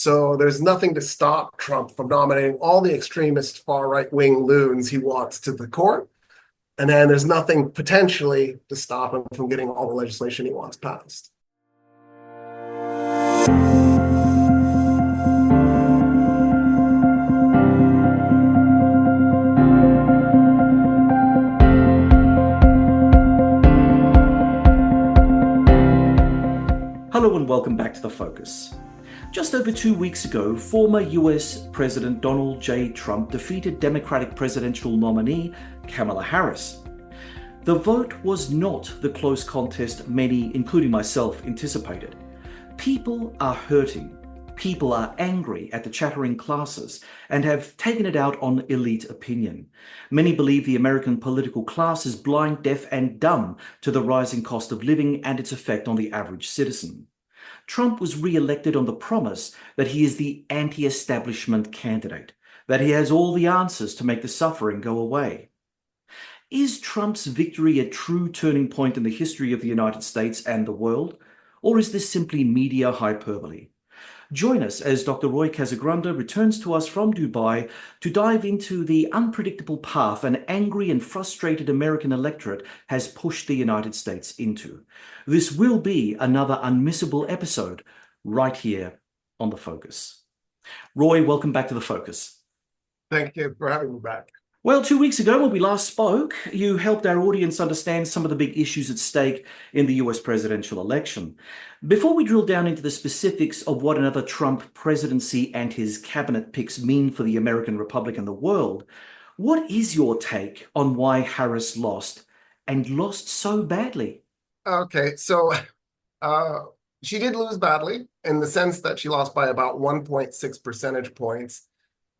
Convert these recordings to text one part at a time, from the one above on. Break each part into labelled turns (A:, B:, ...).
A: So there's nothing to stop Trump from nominating all the extremist far right-wing loons he wants to the court. And then there's nothing potentially to stop him from getting all the legislation he wants passed.
B: Hello and welcome back to The Focus. Just over 2 weeks ago, former US President Donald J. Trump defeated Democratic presidential nominee Kamala Harris. The vote was not the close contest many, including myself, anticipated. People are hurting. People are angry at the chattering classes and have taken it out on elite opinion. Many believe the American political class is blind, deaf and dumb to the rising cost of living and its effect on the average citizen. Trump was re-elected on the promise that he is the anti-establishment candidate, that he has all the answers to make the suffering go away. Is Trump's victory a true turning point in the history of the United States and the world, or is this simply media hyperbole? Join us as Dr. Roy Casagranda returns to us from Dubai to dive into the unpredictable path an angry and frustrated American electorate has pushed the United States into. This will be another unmissable episode right here on The Focus. Roy, welcome back to The Focus.
A: Thank you for having me back.
B: Well, 2 weeks ago when we last spoke, you helped our audience understand some of the big issues at stake in the US presidential election. Before we drill down into the specifics of what another Trump presidency and his cabinet picks mean for the American Republic and the world, what is your take on why Harris lost and lost so badly?
A: Okay, so she did lose badly in the sense that she lost by about 1.6 percentage points.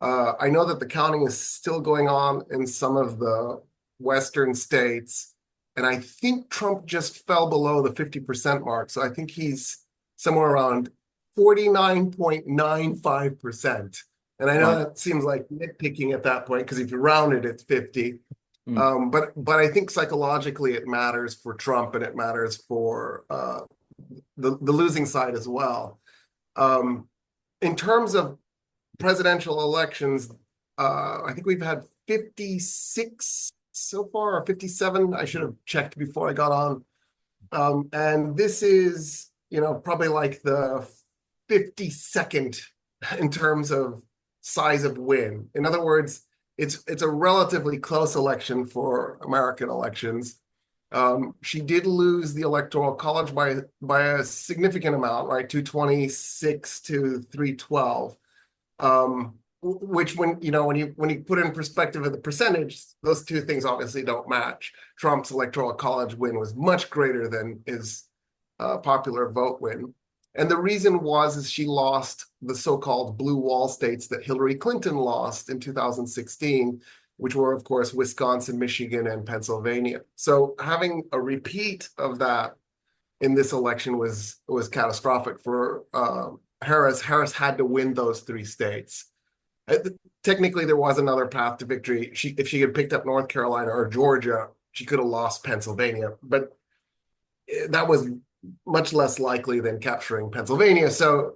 A: I know that the counting is still going on in some of the Western states, and I think Trump just fell below the 50% mark. So I think he's somewhere around 49.95%. And I know that seems like nitpicking at that point, because if you round it, it's 50. But I think psychologically it matters for Trump, and it matters for the losing side as well. In terms of presidential elections, I think we've had 56 so far, or 57. I should have checked before I got on. And this is, probably like the 52nd in terms of size of win. In other words, it's a relatively close election for American elections. She did lose the Electoral College by a significant amount, right? 226 to 312. Which when you put it in perspective of the percentage, those two things obviously don't match. Trump's Electoral College win was much greater than his popular vote win. And the reason is she lost the so-called blue wall states that Hillary Clinton lost in 2016, which were, of course, Wisconsin, Michigan, and Pennsylvania. So having a repeat of that in this election was catastrophic for Harris. Harris had to win those three states. Technically, there was another path to victory. If she had picked up North Carolina or Georgia, she could have lost Pennsylvania, but that was much less likely than capturing Pennsylvania. So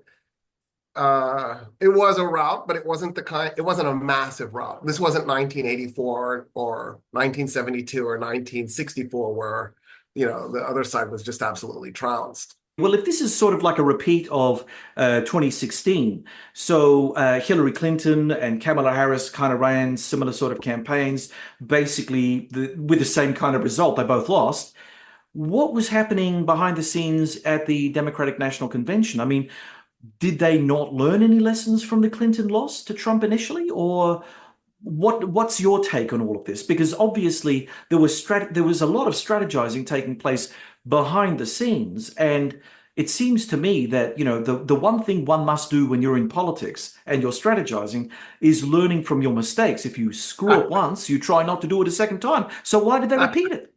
A: it was a rout, but it wasn't a massive rout. This wasn't 1984 or 1972 or 1964 where, the other side was just absolutely trounced.
B: Well, if this is sort of like a repeat of 2016, so Hillary Clinton and Kamala Harris kind of ran similar sort of campaigns, basically with the same kind of result. They both lost. What was happening behind the scenes at the Democratic National Convention? I mean, did they not learn any lessons from the Clinton loss to Trump initially, or what's your take on all of this? Because obviously there was a lot of strategizing taking place behind the scenes, and it seems to me that the one thing one must do when you're in politics and you're strategizing is learning from your mistakes. If you screw up once, you try not to do it a second time. So why did they repeat it?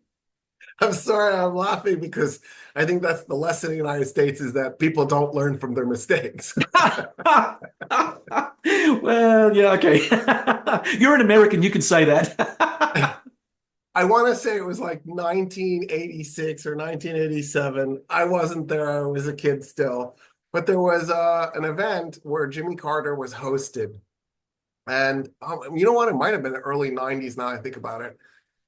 A: I'm sorry, I'm laughing because I think that's the lesson in the United States, is that people don't learn from their mistakes.
B: Well, yeah, okay. You're an American, you can say that.
A: I want to say it was like 1986 or 1987. I wasn't there. I was a kid still. But there was an event where Jimmy Carter was hosted. And you know what? It might have been the early 90s now I think about it.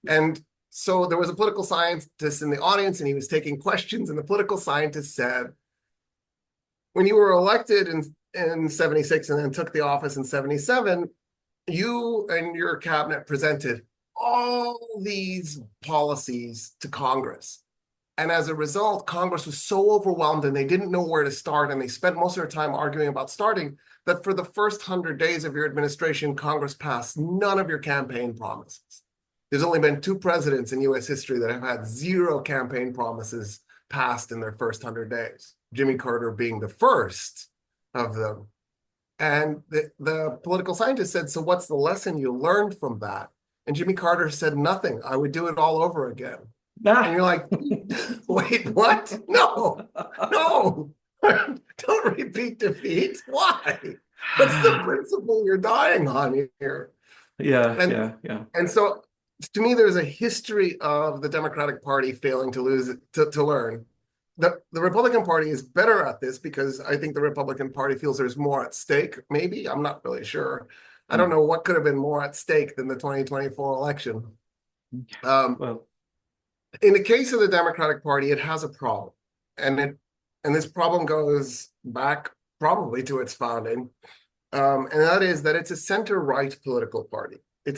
A: And so there was a political scientist in the audience and he was taking questions. And the political scientist said, when you were elected in 76 and then took the office in 77, you and your cabinet presented all these policies to Congress. And as a result, Congress was so overwhelmed and they didn't know where to start. And they spent most of their time arguing about starting that for the first 100 days of your administration, Congress passed none of your campaign promises. There's only been 2 presidents in US history that have had 0 campaign promises passed in their first 100 days. Jimmy Carter being the first of them. And the political scientist said, so what's the lesson you learned from that? And Jimmy Carter said, nothing. I would do it all over again. And you're like, wait, what? No. Don't repeat defeat. Why? What's the principle you're dying on here?
B: Yeah.
A: And so to me, there's a history of the Democratic Party failing to learn. The Republican Party is better at this because I think the Republican Party feels there's more at stake. Maybe, I'm not really sure. I don't know what could have been more at stake than the 2024 election. In the case of the Democratic Party, it has a problem. And this problem goes back probably to its founding. And that is that it's a center-right political party. In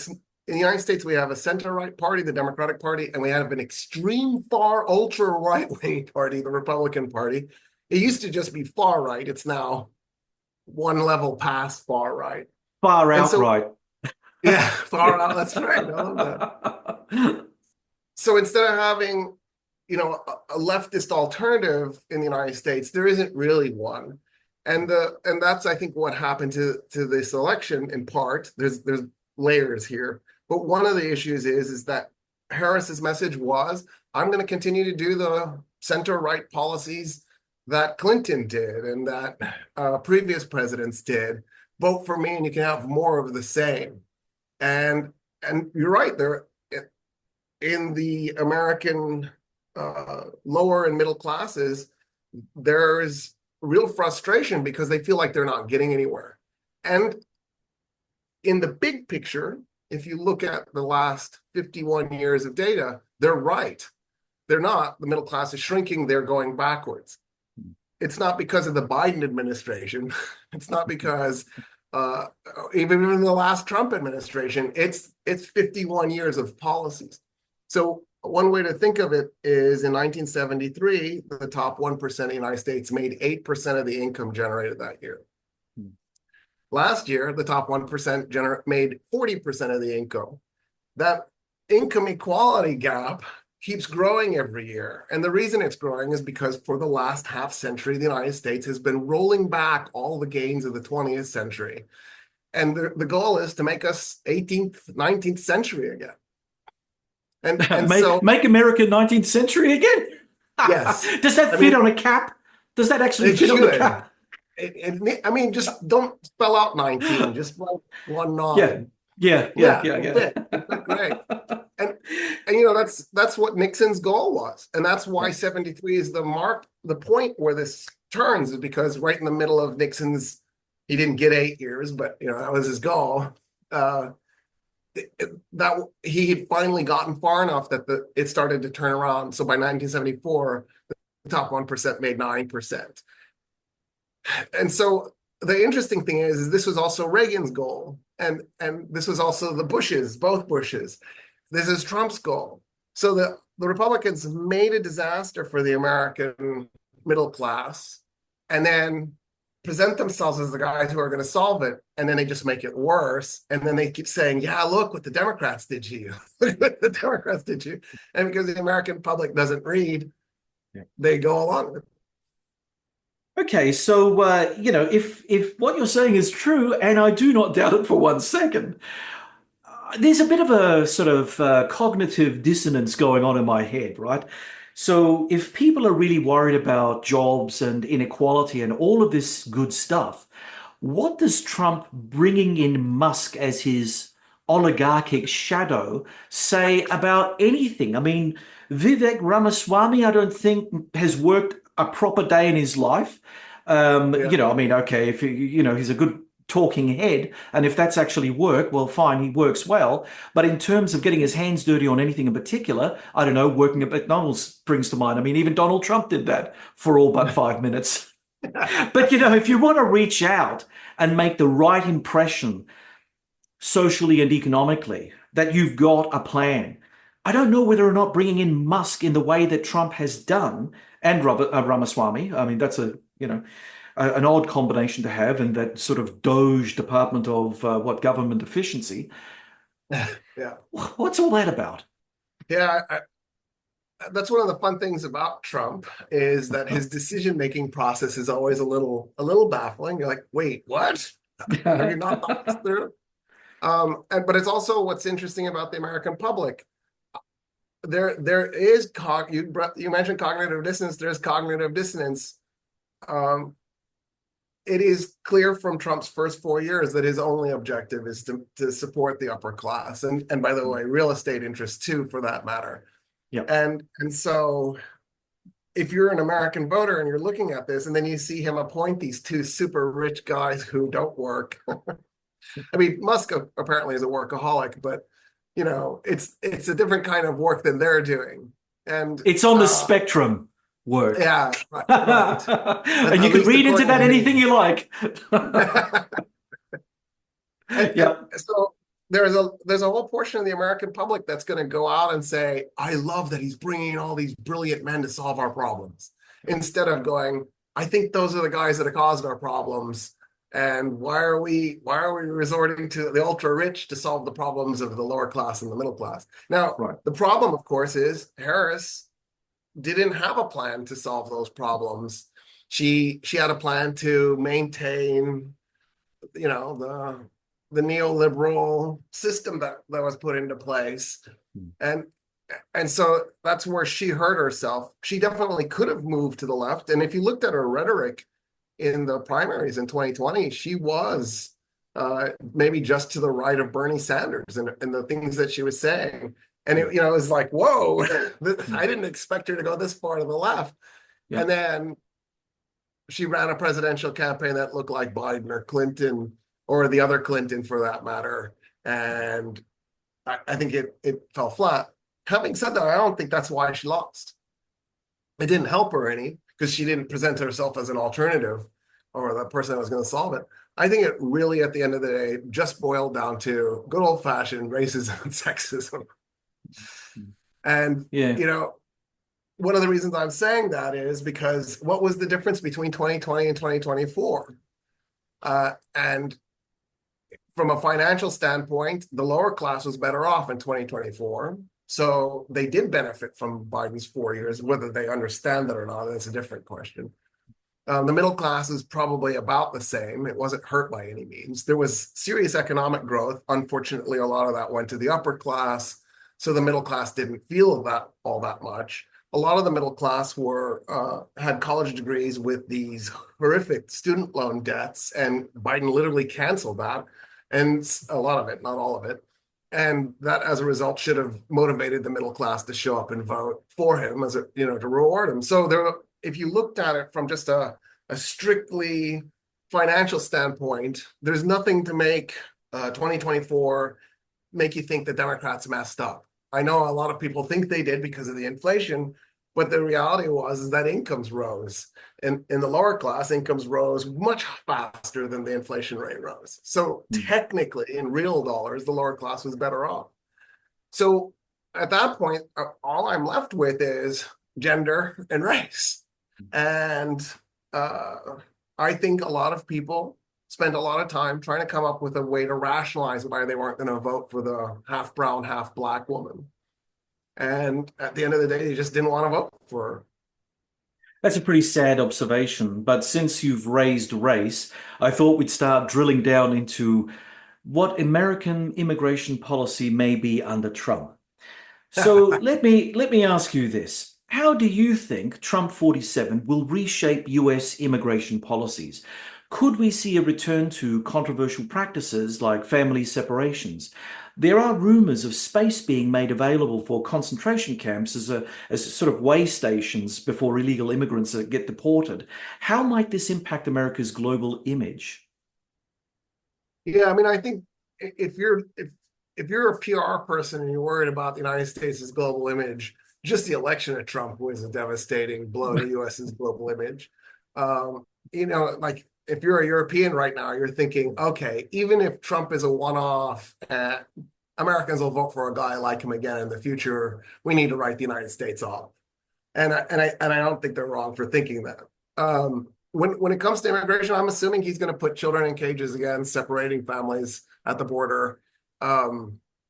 A: the United States, we have a center-right party, the Democratic Party, and we have an extreme far ultra-right-wing party, the Republican Party. It used to just be far-right. It's now one level past far-right.
B: Far out right.
A: Yeah, far out. That's right. I love that. So instead of having, a leftist alternative in the United States, there isn't really one. And that's, I think, what happened to this election in part. There's layers here. But one of the issues is that Harris's message was, I'm going to continue to do the center-right policies that Clinton did and that previous presidents did. Vote for me and you can have more of the same. And you're right, there in the American lower and middle classes, there's real frustration because they feel like they're not getting anywhere. And in the big picture, if you look at the last 51 years of data, they're right. They're not. The middle class is shrinking. They're going backwards. It's not because of the Biden administration. It's not because even in the last Trump administration, it's 51 years of policies. So one way to think of it is in 1973, the top 1% of the United States made 8% of the income generated that year. Last year, the top 1% made 40% of the income. That income equality gap keeps growing every year. And the reason it's growing is because for the last half century, the United States has been rolling back all the gains of the 20th century. And the goal is to make us 18th, 19th century again. And so
B: make America 19th century again?
A: Yes.
B: Does that fit on a cap? Does that actually fit on the cap?
A: Just don't spell out 19, just one 9.
B: Yeah.
A: Great. And that's what Nixon's goal was. And that's why 73 is the point where this turns, is because right in the middle of Nixon's, he didn't get 8 years, but that was his goal. That he had finally gotten far enough that it started to turn around. So by 1974, the top 1% made 9%. And so the interesting thing is this was also Reagan's goal, and this was also both Bushes. This is Trump's goal. So the Republicans made a disaster for the American middle class, and then present themselves as the guys who are going to solve it, and then they just make it worse. And then they keep saying, yeah, look what the Democrats did to you. Look what the Democrats did to you. And because the American public doesn't read, they go along with it.
B: Okay, so, if what you're saying is true, and I do not doubt it for 1 second, there's a bit of a sort of cognitive dissonance going on in my head, right? So if people are really worried about jobs and inequality and all of this good stuff, what does Trump bringing in Musk as his oligarchic shadow say about anything? I mean, Vivek Ramaswamy, I don't think has worked a proper day in his life.
A: Yeah.
B: You know, I mean, okay, if you know, he's a good talking head, and if that's actually work, well, fine, he works well. But in terms of getting his hands dirty on anything in particular, I don't know, working at McDonald's springs to mind. I mean, even Donald Trump did that for all but 5 minutes. But you know, if you want to reach out and make the right impression socially and economically, that you've got a plan. I don't know whether or not bringing in Musk in the way that Trump has done, and Ramaswamy. I mean, that's an odd combination to have in that sort of Doge Department of government efficiency.
A: Yeah.
B: What's all that about?
A: Yeah. That's one of the fun things about Trump is that his decision-making process is always a little baffling. You're like, wait, what? Have you not thought this through? But it's also what's interesting about the American public. There is you mentioned cognitive dissonance. There's cognitive dissonance. It is clear from Trump's first 4 years that his only objective is to support the upper class, and by the way, real estate interests too, for that matter.
B: Yeah.
A: And so if you're an American voter and you're looking at this, and then you see him appoint these two super rich guys who don't work. I mean, Musk apparently is a workaholic, but you know, it's a different kind of work than they're doing. And
B: it's on the spectrum work.
A: Yeah. Right.
B: And you can read into that anything you like.
A: Yeah. So there's a whole portion of the American public that's going to go out and say, I love that he's bringing all these brilliant men to solve our problems, instead of going, I think those are the guys that have caused our problems. And why are we resorting to the ultra rich to solve the problems of the lower class and the middle class? Now,
B: right.
A: The problem, of course, is Harris didn't have a plan to solve those problems. She had a plan to maintain, you know, the neoliberal system that was put into place. And so that's where she hurt herself. She definitely could have moved to the left. And if you looked at her rhetoric in the primaries in 2020, she was maybe just to the right of Bernie Sanders and the things that she was saying. And it was like, whoa, I didn't expect her to go this far to the left. Yeah. And then she ran a presidential campaign that looked like Biden or Clinton, or the other Clinton for that matter. And I think it fell flat. Having said that, I don't think that's why she lost. It didn't help her any, because she didn't present herself as an alternative or the person that was going to solve it. I think it really, at the end of the day, just boiled down to good old-fashioned racism and sexism. And, one of the reasons I'm saying that is because what was the difference between 2020 and 2024? And from a financial standpoint, the lower class was better off in 2024. So they did benefit from Biden's 4 years. Whether they understand that or not, that's a different question. The middle class is probably about the same. It wasn't hurt by any means. There was serious economic growth. Unfortunately, a lot of that went to the upper class. So the middle class didn't feel that all that much. A lot of the middle class had college degrees with these horrific student loan debts, and Biden literally canceled that. And a lot of it, not all of it. And that, as a result, should have motivated the middle class to show up and vote for him, to reward him. So if you looked at it from just a strictly financial standpoint, there's nothing to make 2024 make you think the Democrats messed up. I know a lot of people think they did because of the inflation, but the reality was that incomes rose. And in the lower class, incomes rose much faster than the inflation rate rose. So technically, in real dollars, the lower class was better off. So at that point, all I'm left with is gender and race. And I think a lot of people spent a lot of time trying to come up with a way to rationalize why they weren't going to vote for the half brown, half black woman. And at the end of the day, they just didn't want to vote for her.
B: That's a pretty sad observation. But since you've raised race, I thought we'd start drilling down into what American immigration policy may be under Trump. So let me ask you this. How do you think Trump 47 will reshape US immigration policies? Could we see a return to controversial practices like family separations? there are rumors of space being made available for concentration camps as sort of way stations before illegal immigrants get deported. How might this impact America's global image?
A: Yeah, I mean, I think if you're a PR person and you're worried about the United States' global image, just the election of Trump was a devastating blow to the US's global image. Like if you're a European right now, you're thinking, okay, even if Trump is a one-off, Americans will vote for a guy like him again in the future. We need to write the United States off, and I don't think they're wrong for thinking that. When it comes to immigration, I'm assuming he's going to put children in cages again, separating families at the border.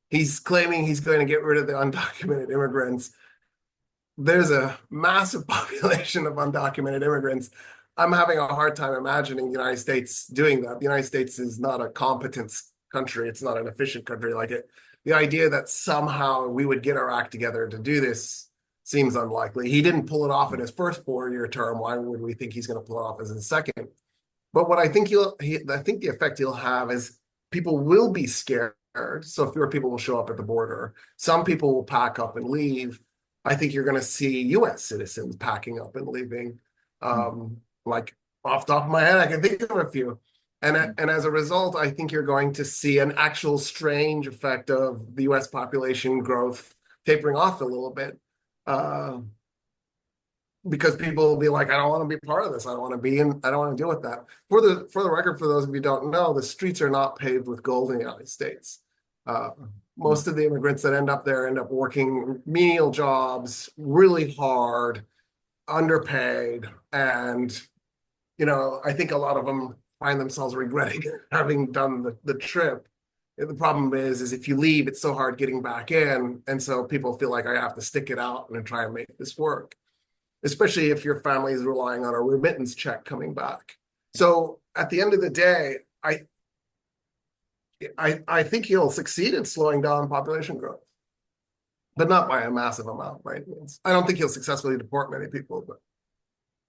A: He's claiming he's going to get rid of the undocumented immigrants. There's a massive population of undocumented immigrants. I'm having a hard time imagining the United States doing that. The United States is not a competent country. It's not an efficient country. The idea that somehow we would get our act together to do this seems unlikely. He didn't pull it off in his first 4-year term. Why would we think he's going to pull it off as his second? But what I think the effect he'll have is people will be scared. So fewer people will show up at the border. Some people will pack up and leave. I think you're going to see U.S. citizens packing up and leaving. Like off the top of my head, I can think of a few. And as a result, I think you're going to see an actual strange effect of the U.S. population growth tapering off a little bit. Because people will be like, I don't want to be part of this. I don't want to deal with that. For the record, for those of you who don't know, the streets are not paved with gold in the United States. Most of the immigrants that end up there end up working menial jobs, really hard, underpaid, and I think a lot of them find themselves regretting having done the trip. The problem is if you leave, it's so hard getting back in, and so people feel like I have to stick it out and try and make this work, especially if your family is relying on a remittance check coming back. So at the end of the day, I think he'll succeed in slowing down population growth, but not by a massive amount, right? I don't think he'll successfully deport many people, but.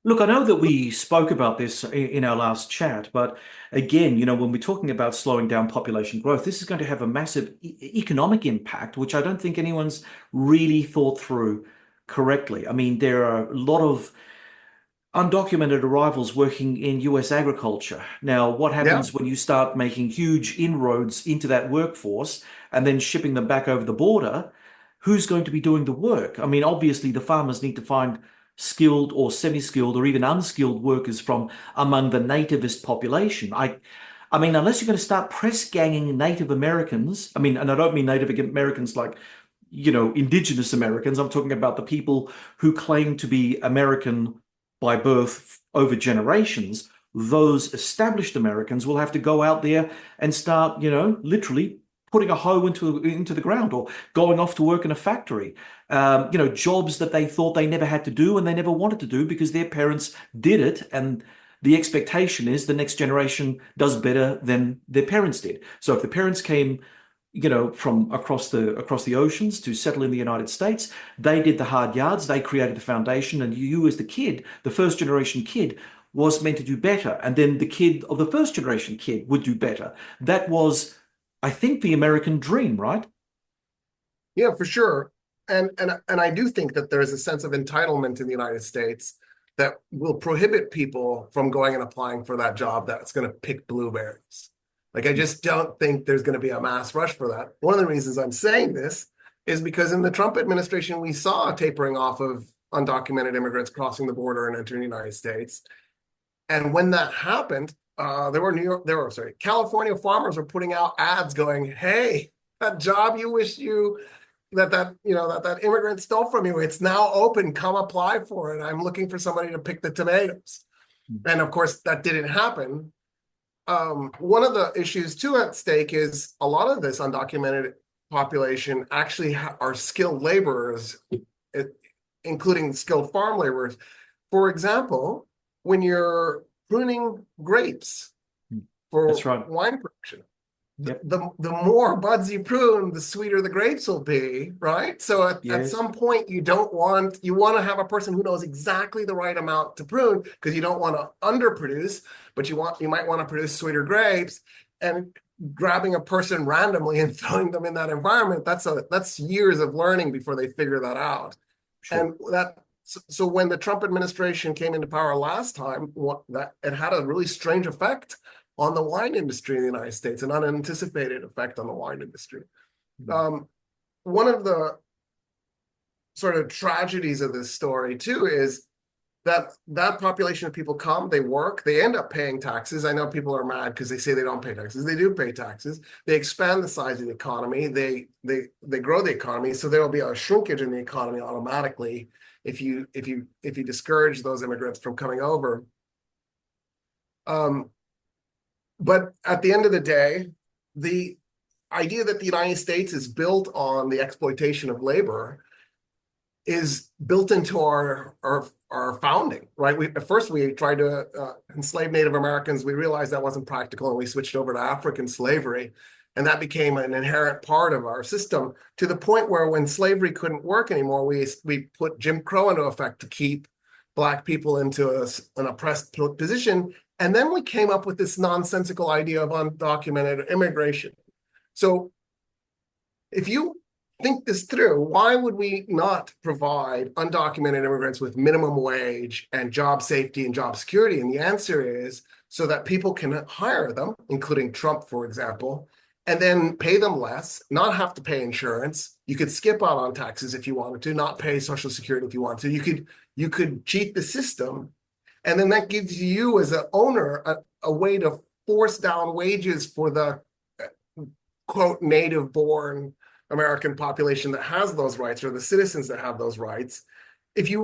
B: Look, I know that we spoke about this in our last chat, but again, when we're talking about slowing down population growth, this is going to have a massive economic impact, which I don't think anyone's really thought through correctly. I mean, there are a lot of undocumented arrivals working in US agriculture. Now, what happens when you start making huge inroads into that workforce and then shipping them back over the border? Who's going to be doing the work? I mean, obviously, the farmers need to find skilled or semi-skilled or even unskilled workers from among the nativist population. I mean, unless you're going to start press ganging Native Americans, and I don't mean Native Americans like, indigenous Americans. I'm talking about the people who claim to be American by birth over generations. Those established Americans will have to go out there and start, literally putting a hoe into the ground or going off to work in a factory. Jobs that they thought they never had to do and they never wanted to do because their parents did it, and the expectation is the next generation does better than their parents did. So if the parents came, from across the oceans to settle in the United States, they did the hard yards, they created the foundation, and you as the kid, the first generation kid, was meant to do better. And then the kid of the first generation kid would do better. That was, I think, the American dream, right?
A: Yeah, for sure. And I do think that there's a sense of entitlement in the United States that will prohibit people from going and applying for that job that's going to pick blueberries. Like, I just don't think there's going to be a mass rush for that. One of the reasons I'm saying this is because in the Trump administration, we saw a tapering off of undocumented immigrants crossing the border and entering the United States. And when that happened, California farmers were putting out ads going, hey, that job you wish that immigrant stole from you, it's now open, come apply for it. I'm looking for somebody to pick the tomatoes. And of course, that didn't happen. One of the issues too at stake is a lot of this undocumented population actually are skilled laborers, including skilled farm laborers. For example, when you're pruning grapes for wine production, the more buds you prune, the sweeter the grapes will be, right? So at some point, you want to have a person who knows exactly the right amount to prune, because you don't want to underproduce, but you might want to produce sweeter grapes. And grabbing a person randomly and throwing them in that environment. That's years of learning before they figure that out.
B: Sure.
A: And so when the Trump administration came into power last time, that it had a really strange effect on the wine industry in the United States, an unanticipated effect on the wine industry. One of the sort of tragedies of this story too is that population of people come, they work, they end up paying taxes. I know people are mad because they say they don't pay taxes. They do pay taxes. They expand the size of the economy. They grow the economy. So there will be a shrinkage in the economy automatically if you discourage those immigrants from coming over. But at the end of the day, the idea that the United States is built on the exploitation of labor is built into our founding, right? At first we tried to enslave Native Americans. We realized that wasn't practical, and we switched over to African slavery, and that became an inherent part of our system, to the point where when slavery couldn't work anymore, we put Jim Crow into effect to keep Black people into an oppressed position. And then we came up with this nonsensical idea of undocumented immigration. So if you think this through, why would we not provide undocumented immigrants with minimum wage and job safety and job security? And the answer is so that people can hire them, including Trump, for example, and then pay them less, not have to pay insurance. You could skip out on taxes if you wanted to, not pay Social Security if you want to. You could cheat the system. And then that gives you as an owner a way to force down wages for the quote native born American population that has those rights, or the citizens that have those rights. If you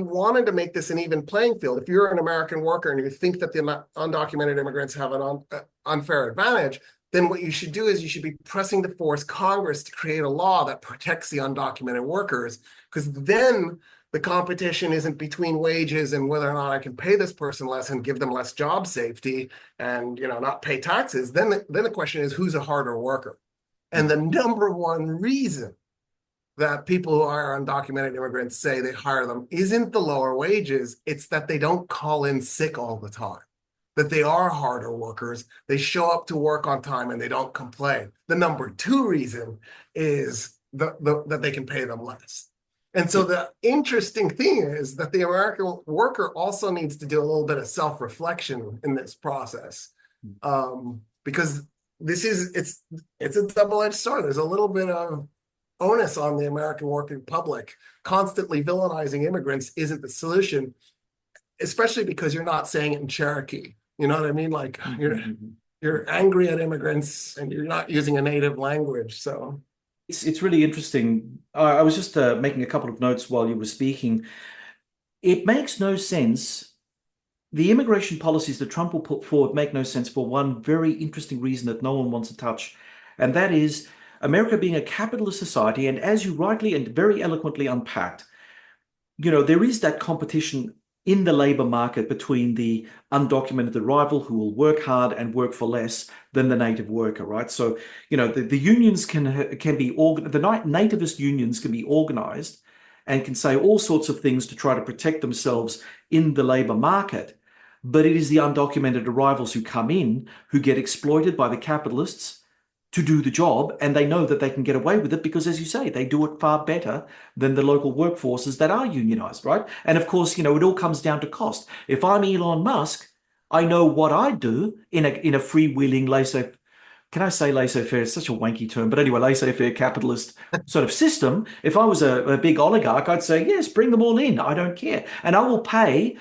A: wanted to make this an even playing field, if you're an American worker and you think that the undocumented immigrants have an unfair advantage, then what you should do is you should be pressing to force Congress to create a law that protects the undocumented workers, because then the competition isn't between wages and whether or not I can pay this person less and give them less job safety and not pay taxes. Then the question is, who's a harder worker? And the number one reason that people who hire undocumented immigrants say they hire them isn't the lower wages, it's that they don't call in sick all the time, that they are harder workers, they show up to work on time and they don't complain. The number two reason is that they can pay them less. And so the interesting thing is that the American worker also needs to do a little bit of self-reflection in this process, because it's a double-edged sword. There's a little bit of onus on the American working public. Constantly villainizing immigrants isn't the solution, especially because you're not saying it in Cherokee. You know what I mean? Like you're angry at immigrants and you're not using a native language. So
B: it's really interesting. I was just making a couple of notes while you were speaking. It makes no sense. The immigration policies that Trump will put forward make no sense for one very interesting reason that no one wants to touch, and that is America being a capitalist society. And as you rightly and very eloquently unpacked, there is that competition in the labor market between the undocumented arrival who will work hard and work for less than the native worker, right? So, the unions can be the nativist unions can be organized and can say all sorts of things to try to protect themselves in the labor market. But it is the undocumented arrivals who come in who get exploited by the capitalists to do the job, and they know that they can get away with it because, as you say, they do it far better than the local workforces that are unionized, right? And of course, it all comes down to cost. If I'm Elon Musk, I know what I do in a freewheeling laissez. Can I say laissez-faire? It's such a wanky term, but anyway, laissez-faire capitalist sort of system. If I was a big oligarch, I'd say, yes, bring them all in. I don't care. And I will pay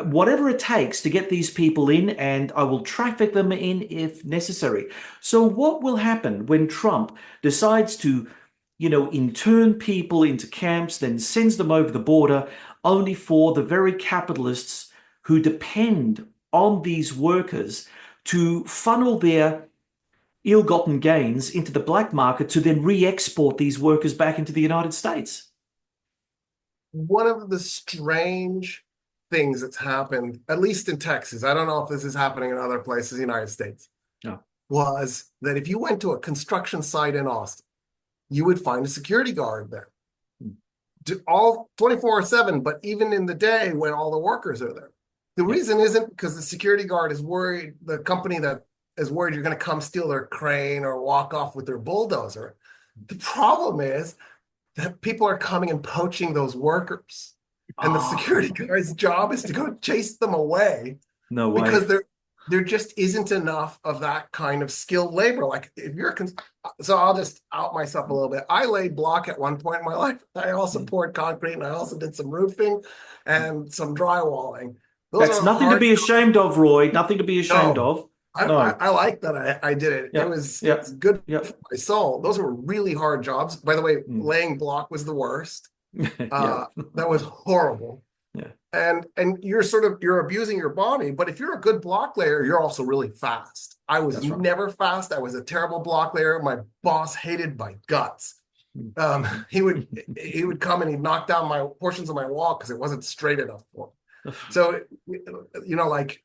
B: whatever it takes to get these people in, and I will traffic them in if necessary. So what will happen when Trump decides to, intern people into camps, then sends them over the border, only for the very capitalists who depend on these workers to funnel their ill-gotten gains into the black market to then re-export these workers back into the United States?
A: One of the strange things that's happened, at least in Texas, I don't know if this is happening in other places in the United States, was that if you went to a construction site in Austin, you would find a security guard there. All 24/7, but even in the day when all the workers are there. The reason isn't because the security guard is worried, the company that is worried you're going to come steal their crane or walk off with their bulldozer. The problem is that people are coming and poaching those workers. And the security guard's job is to go chase them away.
B: No way.
A: Because there just isn't enough of that kind of skilled labor. Like if you're, so I'll just out myself a little bit. I laid block at one point in my life. I also poured concrete, and I also did some roofing and some drywalling.
B: That's nothing to be ashamed of, Roy. Nothing to be ashamed of.
A: I like that I did it.
B: Yep.
A: It was good for my soul. Those were really hard jobs. By the way, laying block was the worst. That was horrible.
B: Yeah.
A: And you're abusing your body, but if you're a good block layer, you're also really fast. I was never fast. I was a terrible block layer. My boss hated my guts. He would come and he'd knock down my portions of my wall because it wasn't straight enough for him. So, like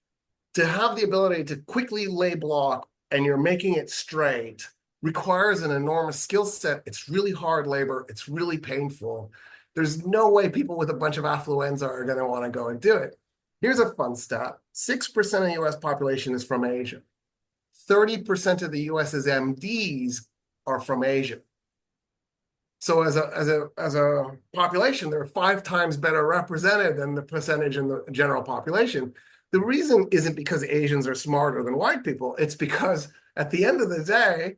A: to have the ability to quickly lay block and you're making it straight requires an enormous skill set. It's really hard labor. It's really painful. There's no way people with a bunch of affluenza are going to want to go and do it. Here's a fun stat. 6% of the US population is from Asia. 30% of the US's MDs are from Asia. So as a population, they're 5 times better represented than the percentage in the general population. The reason isn't because Asians are smarter than white people. It's because at the end of the day,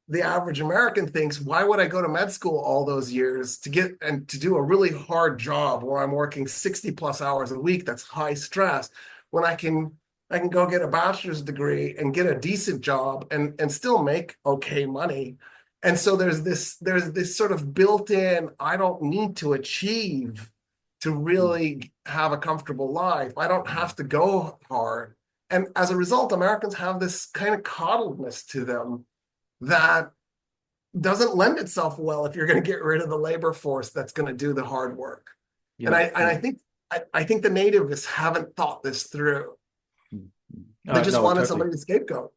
A: the average American thinks, why would I go to med school all those years to do a really hard job where I'm working 60 plus hours a week? That's high stress when I can go get a bachelor's degree and get a decent job and still make okay money. And so there's this sort of built-in, I don't need to achieve to really have a comfortable life. I don't have to go hard. And as a result, Americans have this kind of coddledness to them that doesn't lend itself well if you're going to get rid of the labor force that's going to do the hard work. And I think the nativists haven't thought this through. They just wanted somebody to scapegoat.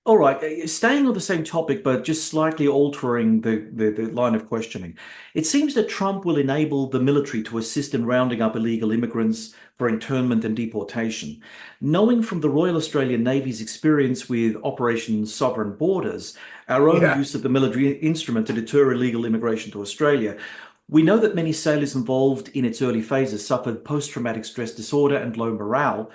B: All right, staying on the same topic, but just slightly altering the line of questioning. It seems that Trump will enable the military to assist in rounding up illegal immigrants for internment and deportation. Knowing from the Royal Australian Navy's experience with Operation Sovereign Borders, our own use of the military instrument to deter illegal immigration to Australia, we know that many sailors involved in its early phases suffered post-traumatic stress disorder and low morale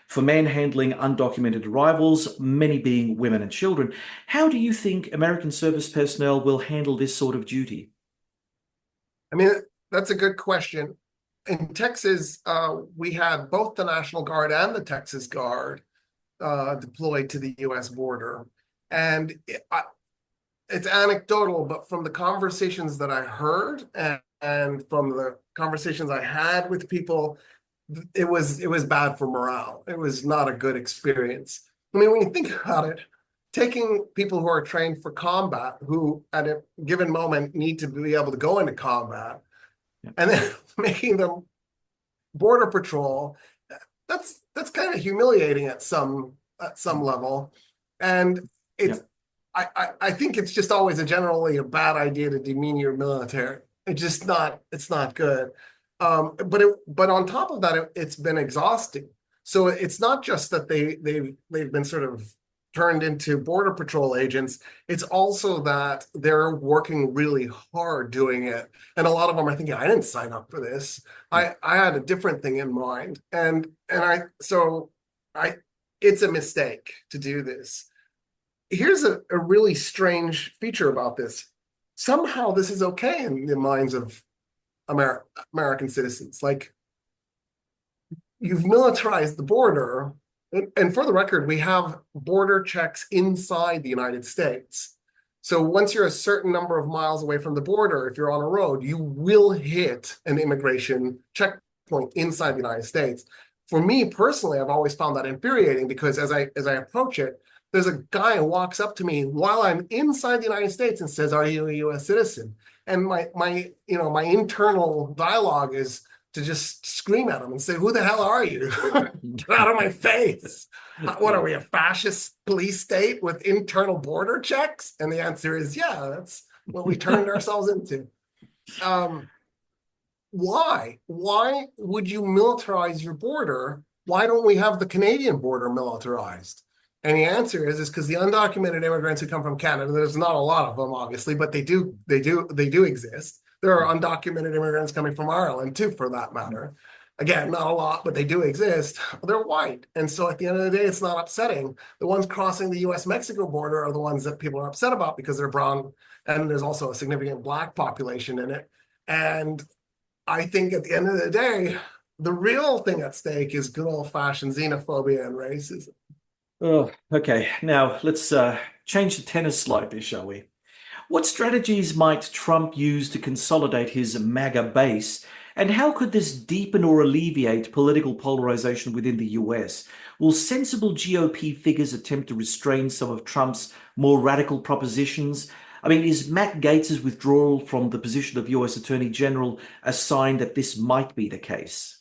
B: for manhandling undocumented arrivals, many being women and children. How do you think American service personnel will handle this sort of duty?
A: I mean, that's a good question. In Texas, we had both the National Guard and the Texas Guard deployed to the U.S. border. And it's anecdotal, but from the conversations that I heard and from the conversations I had with people, it was bad for morale. It was not a good experience. I mean, when you think about it, taking people who are trained for combat, who at a given moment need to be able to go into combat, and then making them border patrol, that's kind of humiliating at some level. And it's I think it's just always generally a bad idea to demean your military. It's not good. But on top of that, it's been exhausting. So it's not just that they've been sort of turned into border patrol agents. It's also that they're working really hard doing it. And a lot of them are thinking, I didn't sign up for this. I had a different thing in mind. And it's a mistake to do this. Here's a really strange feature about this. Somehow this is okay in the minds of American citizens. Like, you've militarized the border, and for the record, we have border checks inside the United States. So once you're a certain number of miles away from the border, if you're on a road, you will hit an immigration checkpoint inside the United States. For me personally, I've always found that infuriating because as I approach it, there's a guy who walks up to me while I'm inside the United States and says, "Are you a U.S. citizen?" And my internal dialogue is to just scream at him and say, "Who the hell are you? Get out of my face. What are we, a fascist police state with internal border checks?" And the answer is, yeah, that's what we turned ourselves into. Why? Why would you militarize your border? Why don't we have the Canadian border militarized? And the answer is because the undocumented immigrants who come from Canada, there's not a lot of them, obviously, but they do exist. There are undocumented immigrants coming from Ireland too, for that matter. Again, not a lot, but they do exist. They're white. And so at the end of the day, it's not upsetting. The ones crossing the US-Mexico border are the ones that people are upset about because they're brown, and there's also a significant Black population in it. And I think at the end of the day, the real thing at stake is good old-fashioned xenophobia and racism.
B: Oh, okay. Now let's change the tenor slightly, shall we? What strategies might Trump use to consolidate his MAGA base, and how could this deepen or alleviate political polarization within the US? Will sensible GOP figures attempt to restrain some of Trump's more radical propositions? I mean, is Matt Gaetz's withdrawal from the position of US Attorney General a sign that this might be the case?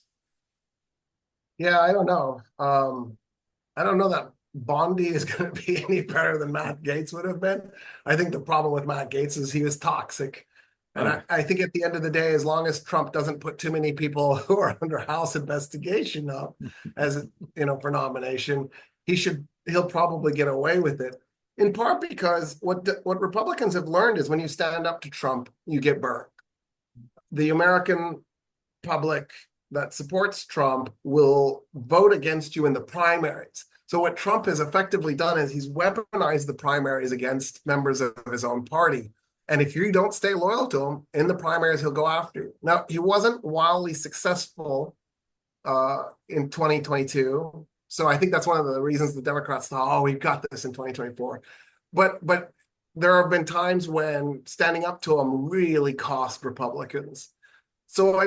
A: Yeah, I don't know. I don't know that Bondi is going to be any better than Matt Gaetz would have been. I think the problem with Matt Gaetz is he was toxic. And I think at the end of the day, as long as Trump doesn't put too many people who are under House investigation up as, for nomination, he'll probably get away with it. In part because what Republicans have learned is when you stand up to Trump, you get burned. The American public that supports Trump will vote against you in the primaries. So what Trump has effectively done is he's weaponized the primaries against members of his own party. And if you don't stay loyal to him in the primaries, he'll go after you. Now, he wasn't wildly successful in 2022. So I think that's one of the reasons the Democrats thought, oh, we've got this in 2024. But there have been times when standing up to him really cost Republicans. So I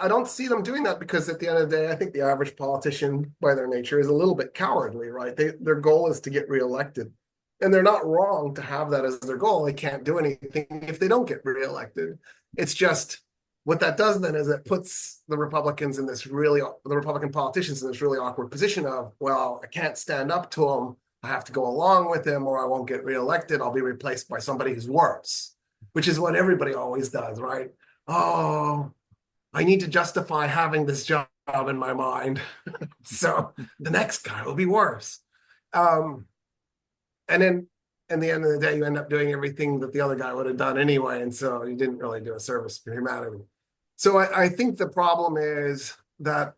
A: don't see them doing that because at the end of the day, I think the average politician by their nature is a little bit cowardly, right? Their goal is to get reelected. And they're not wrong to have that as their goal. They can't do anything if they don't get reelected. It's just what that does then is it puts the Republican politicians in this really awkward position of, well, I can't stand up to him. I have to go along with him or I won't get reelected. I'll be replaced by somebody who's worse, which is what everybody always does, right? Oh, I need to justify having this job in my mind. So the next guy will be worse. And then at the end of the day, you end up doing everything that the other guy would have done anyway. And so you didn't really do a service for humanity. So I think the problem is that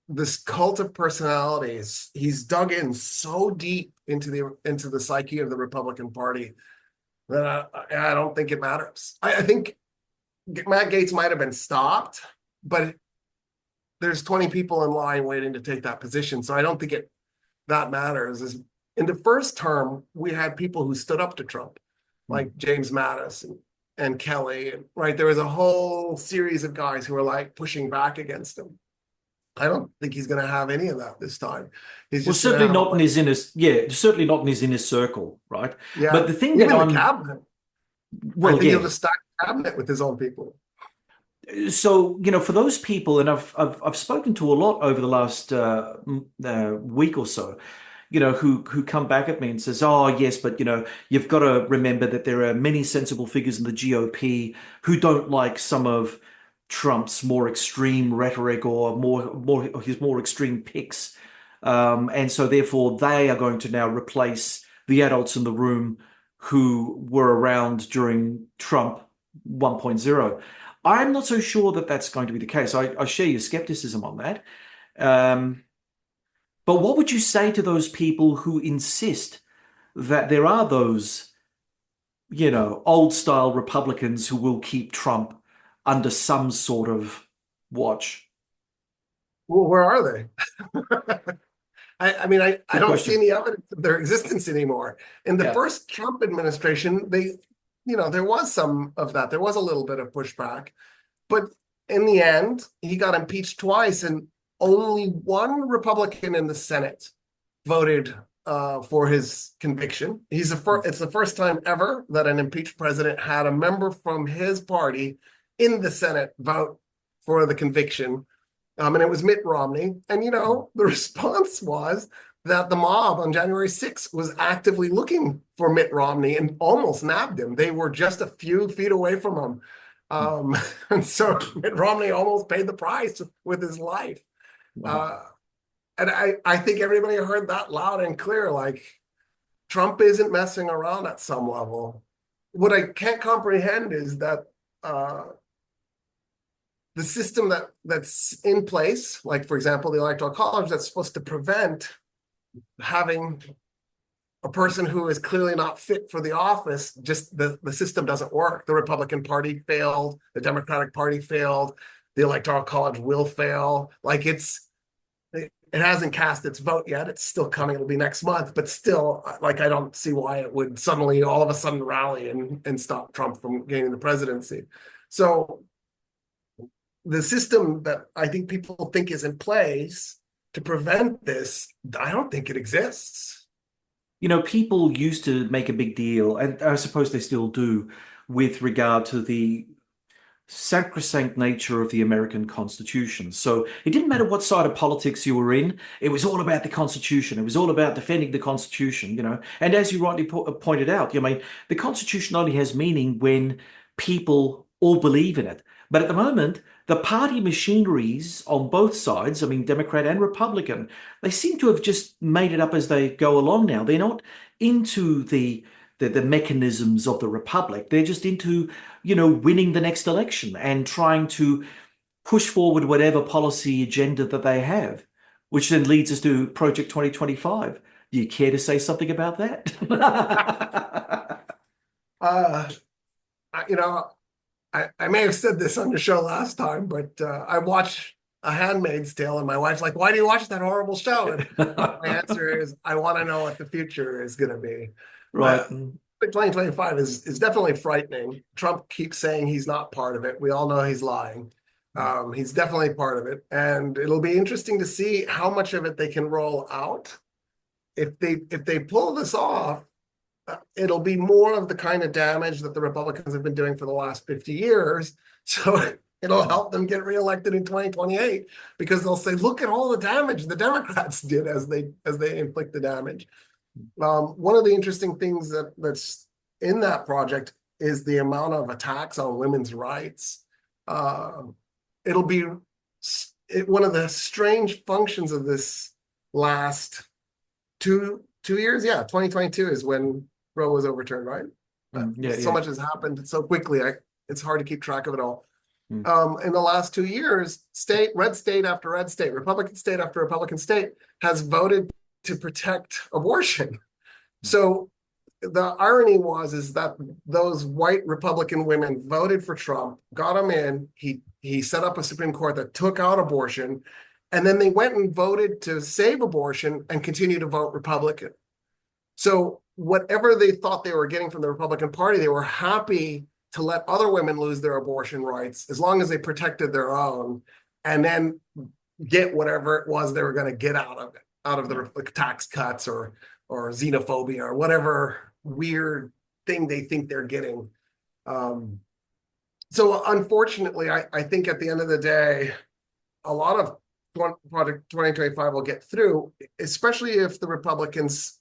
A: this cult of personalities, he's dug in so deep into the psyche of the Republican Party that I don't think it matters. I think Matt Gaetz might have been stopped, but there's 20 people in line waiting to take that position. So I don't think that matters. In the first term, we had people who stood up to Trump, like James Mattis and Kelly, right? There was a whole series of guys who were like pushing back against him. I don't think he's going to have any of that this time. He's just
B: certainly not in his certainly not in his inner circle, right?
A: Yeah,
B: but the thing
A: even
B: that
A: the cabinet.
B: Well,
A: I think he'll just stack the cabinet with his own people.
B: So, for those people, and I've spoken to a lot over the last week or so, who come back at me and says, oh, yes, but, you've got to remember that there are many sensible figures in the GOP who don't like some of Trump's more extreme rhetoric or his more extreme picks. And so therefore they are going to now replace the adults in the room who were around during Trump 1.0. I'm not so sure that that's going to be the case. I share your skepticism on that. But what would you say to those people who insist that there are those, old style Republicans who will keep Trump under some sort of watch?
A: Well, where are they? I don't see any evidence of their existence anymore. In the first Trump administration, there was some of that. There was a little bit of pushback. But in the end, he got impeached twice, and only one Republican in the Senate voted for his conviction. It's the first time ever that an impeached president had a member from his party in the Senate vote for the conviction. And it was Mitt Romney. And, the response was that the mob on January 6th was actively looking for Mitt Romney and almost nabbed him. They were just a few feet away from him. And so Mitt Romney almost paid the price with his life. Wow. And I think everybody heard that loud and clear. Like, Trump isn't messing around at some level. What I can't comprehend is that the system that's in place, like, for example, the Electoral College, that's supposed to prevent having a person who is clearly not fit for the office, just the system doesn't work. The Republican Party failed, the Democratic Party failed, the Electoral College will fail. Like, it hasn't cast its vote yet. It's still coming. It'll be next month, but still, like, I don't see why it would suddenly all of a sudden rally and stop Trump from gaining the presidency. So the system that I think people think is in place to prevent this, I don't think it exists.
B: You know, people used to make a big deal, and I suppose they still do, with regard to the sacrosanct nature of the American Constitution. So it didn't matter what side of politics you were in, it was all about the Constitution. It was all about defending the Constitution, you know. And as you rightly pointed out, I mean, the Constitution only has meaning when people all believe in it. But at the moment, the party machineries on both sides, I mean, Democrat and Republican, they seem to have just made it up as they go along now. They're not into the mechanisms of the republic. They're just into, you know, winning the next election and trying to push forward whatever policy agenda that they have, which then leads us to Project 2025. Do you care to say something about that?
A: You know, I may have said this on the show last time, but I watch A Handmaid's Tale, and my wife's like, "Why do you watch that horrible show?" And my answer is, I want to know what the future is going to be.
B: Right.
A: 2025 is definitely frightening. Trump keeps saying he's not part of it. We all know he's lying. He's definitely part of it, and it'll be interesting to see how much of it they can roll out. If they pull this off, it'll be more of the kind of damage that the Republicans have been doing for the last 50 years. So it'll help them get reelected in 2028, because they'll say, look at all the damage the Democrats did as they inflict the damage. One of the interesting things that's in that project is the amount of attacks on women's rights. It'll be one of the strange functions of this last two years. Yeah, 2022 is when Roe was overturned, right? So much has happened so quickly. It's hard to keep track of it all. In the last 2 years, red state after red state, Republican state after Republican state has voted to protect abortion. So the irony is that those white Republican women voted for Trump, got him in. He set up a Supreme Court that took out abortion, and then they went and voted to save abortion and continue to vote Republican. So whatever they thought they were getting from the Republican Party, they were happy to let other women lose their abortion rights as long as they protected their own, and then get whatever it was they were going to get out of the tax cuts or xenophobia or whatever weird thing they think they're getting. So unfortunately, I think at the end of the day, a lot of Project 2025 will get through, especially if the Republicans,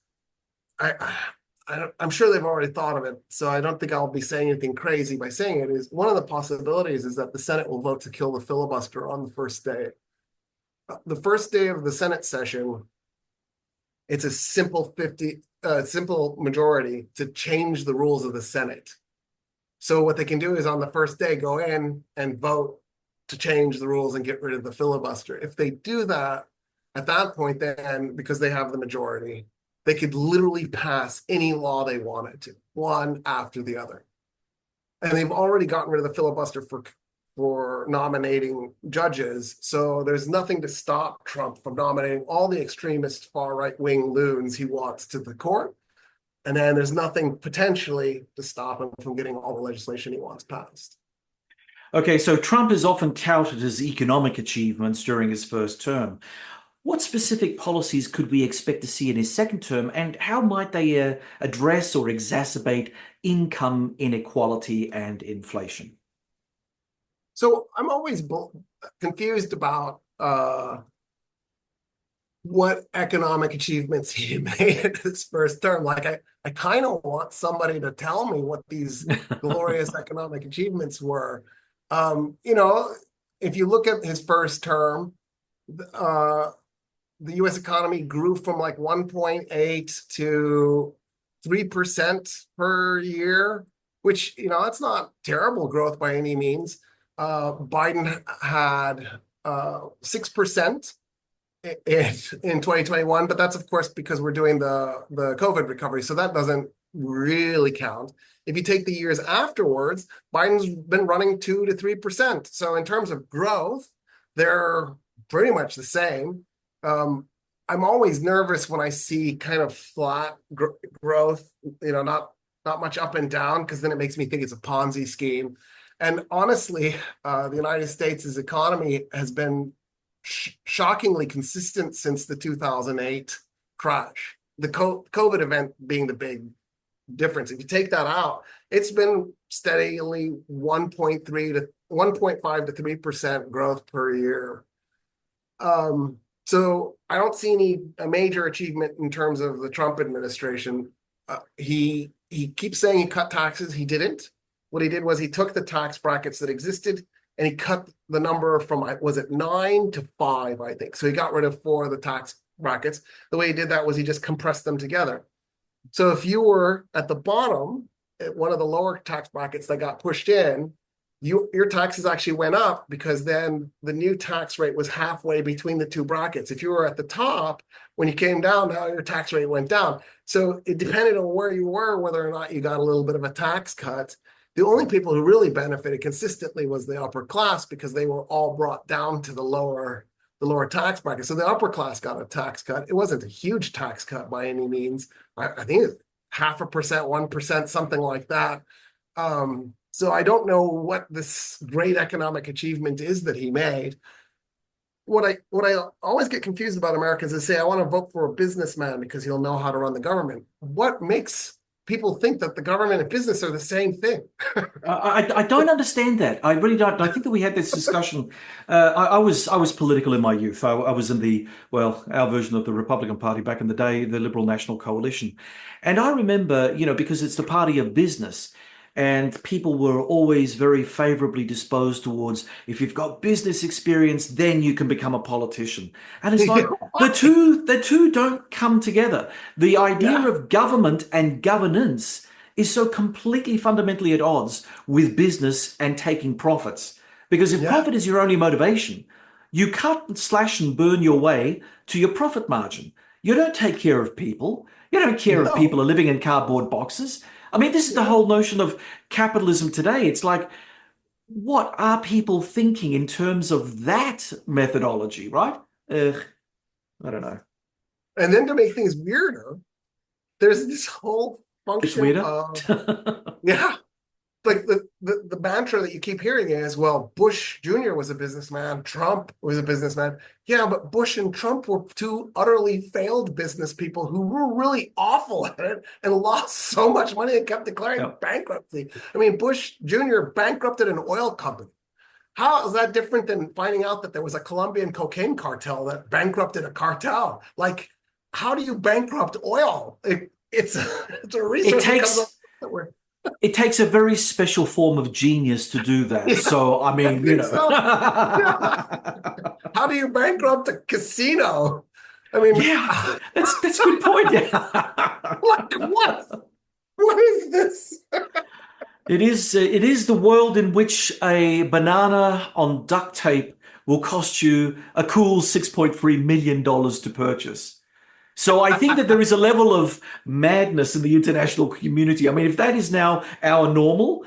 A: I'm sure they've already thought of it, so I don't think I'll be saying anything crazy by saying it. Is one of the possibilities is that the Senate will vote to kill the filibuster on the first day. The first day of the Senate session, it's a simple simple majority to change the rules of the Senate. So what they can do is on the first day go in and vote to change the rules and get rid of the filibuster. If they do that, at that point, then because they have the majority, they could literally pass any law they wanted to, one after the other. And they've already gotten rid of the filibuster for nominating judges. So there's nothing to stop Trump from nominating all the extremist far right-wing loons he wants to the court. And then there's nothing potentially to stop him from getting all the legislation he wants passed.
B: Okay, so Trump is often touted his economic achievements during his first term. What specific policies could we expect to see in his second term, and how might they address or exacerbate income inequality and inflation?
A: So I'm always confused about what economic achievements he made in his first term. Like, I kind of want somebody to tell me what these glorious economic achievements were. You know, if you look at his first term, the U.S. economy grew from like 1.8 to 3% per year, which, that's not terrible growth by any means. Biden had 6% in 2021, but that's of course because we're doing the COVID recovery, so that doesn't really count. If you take the years afterwards, Biden's been running 2 to 3%. So in terms of growth, they're pretty much the same. I'm always nervous when I see kind of flat growth, not much up and down, because then it makes me think it's a Ponzi scheme. And honestly, the United States' economy has been shockingly consistent since the 2008 crash, the COVID event being the big difference. If you take that out, it's been steadily 1.5 to 3% growth per year. So I don't see a major achievement in terms of the Trump administration. He keeps saying he cut taxes. He didn't. What he did was he took the tax brackets that existed and he cut the number from, was it 9 to 5, I think. So he got rid of 4 of the tax brackets. The way he did that was he just compressed them together. So if you were at the bottom, at one of the lower tax brackets that got pushed in, your taxes actually went up, because then the new tax rate was halfway between the two brackets. If you were at the top, when you came down, now your tax rate went down. So it depended on where you were, whether or not you got a little bit of a tax cut. The only people who really benefited consistently was the upper class, because they were all brought down to the lower tax bracket. So the upper class got a tax cut. It wasn't a huge tax cut by any means. I think it's 0.5%, 1%, something like that. So I don't know what this great economic achievement is that he made. What I always get confused about Americans is say, I want to vote for a businessman because he'll know how to run the government. What makes people think that the government and business are the same thing?
B: I don't understand that. I really don't. I think that we had this discussion. I was political in my youth. I was in our version of the Republican Party back in the day, the Liberal National Coalition. And I remember, because it's the party of business, and people were always very favorably disposed towards, if you've got business experience, then you can become a politician. And it's like the two don't come together. The idea of government and governance is so completely fundamentally at odds with business and taking profits. Because if profit is your only motivation, you cut, slash, and burn your way to your profit margin. You don't take care of people. You don't care if people are living in cardboard boxes. I mean, this is the whole notion of capitalism today. It's like, what are people thinking in terms of that methodology, right? I don't know.
A: And then to make things weirder, there's this whole function
B: It's weirder?
A: of, like the mantra that you keep hearing is, well, Bush Jr. was a businessman, Trump was a businessman. Yeah, but Bush and Trump were two utterly failed business people who were really awful at it and lost so much money and kept declaring bankruptcy. I mean, Bush Jr. bankrupted an oil company. How is that different than finding out that there was a Colombian cocaine cartel that bankrupted a cartel? Like, how do you bankrupt oil? It's a resource
B: It takes a very special form of genius to do that. So, I mean,
A: How do you bankrupt a casino? I mean,
B: that's a good point.
A: Like what? What is this?
B: It is the world in which a banana on duct tape will cost you a cool $6.3 million to purchase. So I think that there is a level of madness in the international community. I mean, if that is now our normal,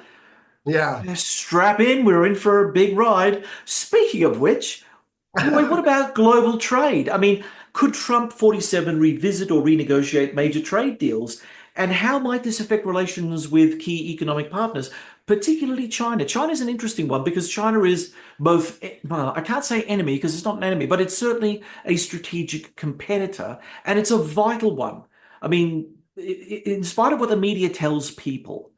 B: strap in, we're in for a big ride. Speaking of which, what about global trade? I mean, could Trump 47 revisit or renegotiate major trade deals? And how might this affect relations with key economic partners, particularly China? China is an interesting one because China is both, well, I can't say enemy because it's not an enemy, but it's certainly a strategic competitor, and it's a vital one. I mean, in spite of what the media tells people,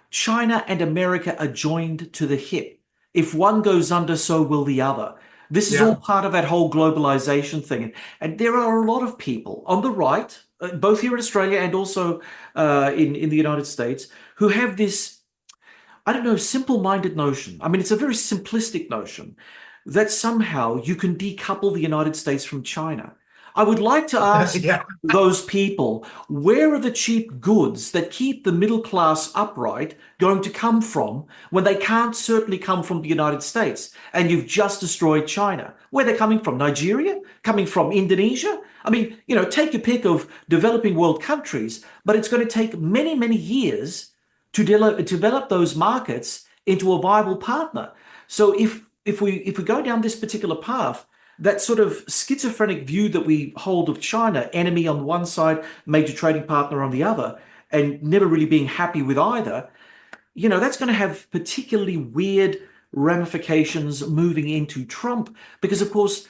B: China and America are joined to the hip. If one goes under, so will the other. This is all part of that whole globalization thing. And there are a lot of people on the right, both here in Australia and also in the United States, who have this, I don't know, simple-minded notion. I mean, it's a very simplistic notion that somehow you can decouple the United States from China. I would like to ask
A: Yeah.
B: those people, where are the cheap goods that keep the middle class upright going to come from when they can't certainly come from the United States and you've just destroyed China? Where they're coming from? Nigeria? Coming from Indonesia? I mean, take your pick of developing world countries, but it's going to take many, many years to develop those markets into a viable partner. So if we go down this particular path, that sort of schizophrenic view that we hold of China, enemy on one side, major trading partner on the other, and never really being happy with either, that's going to have particularly weird ramifications moving into Trump, because of course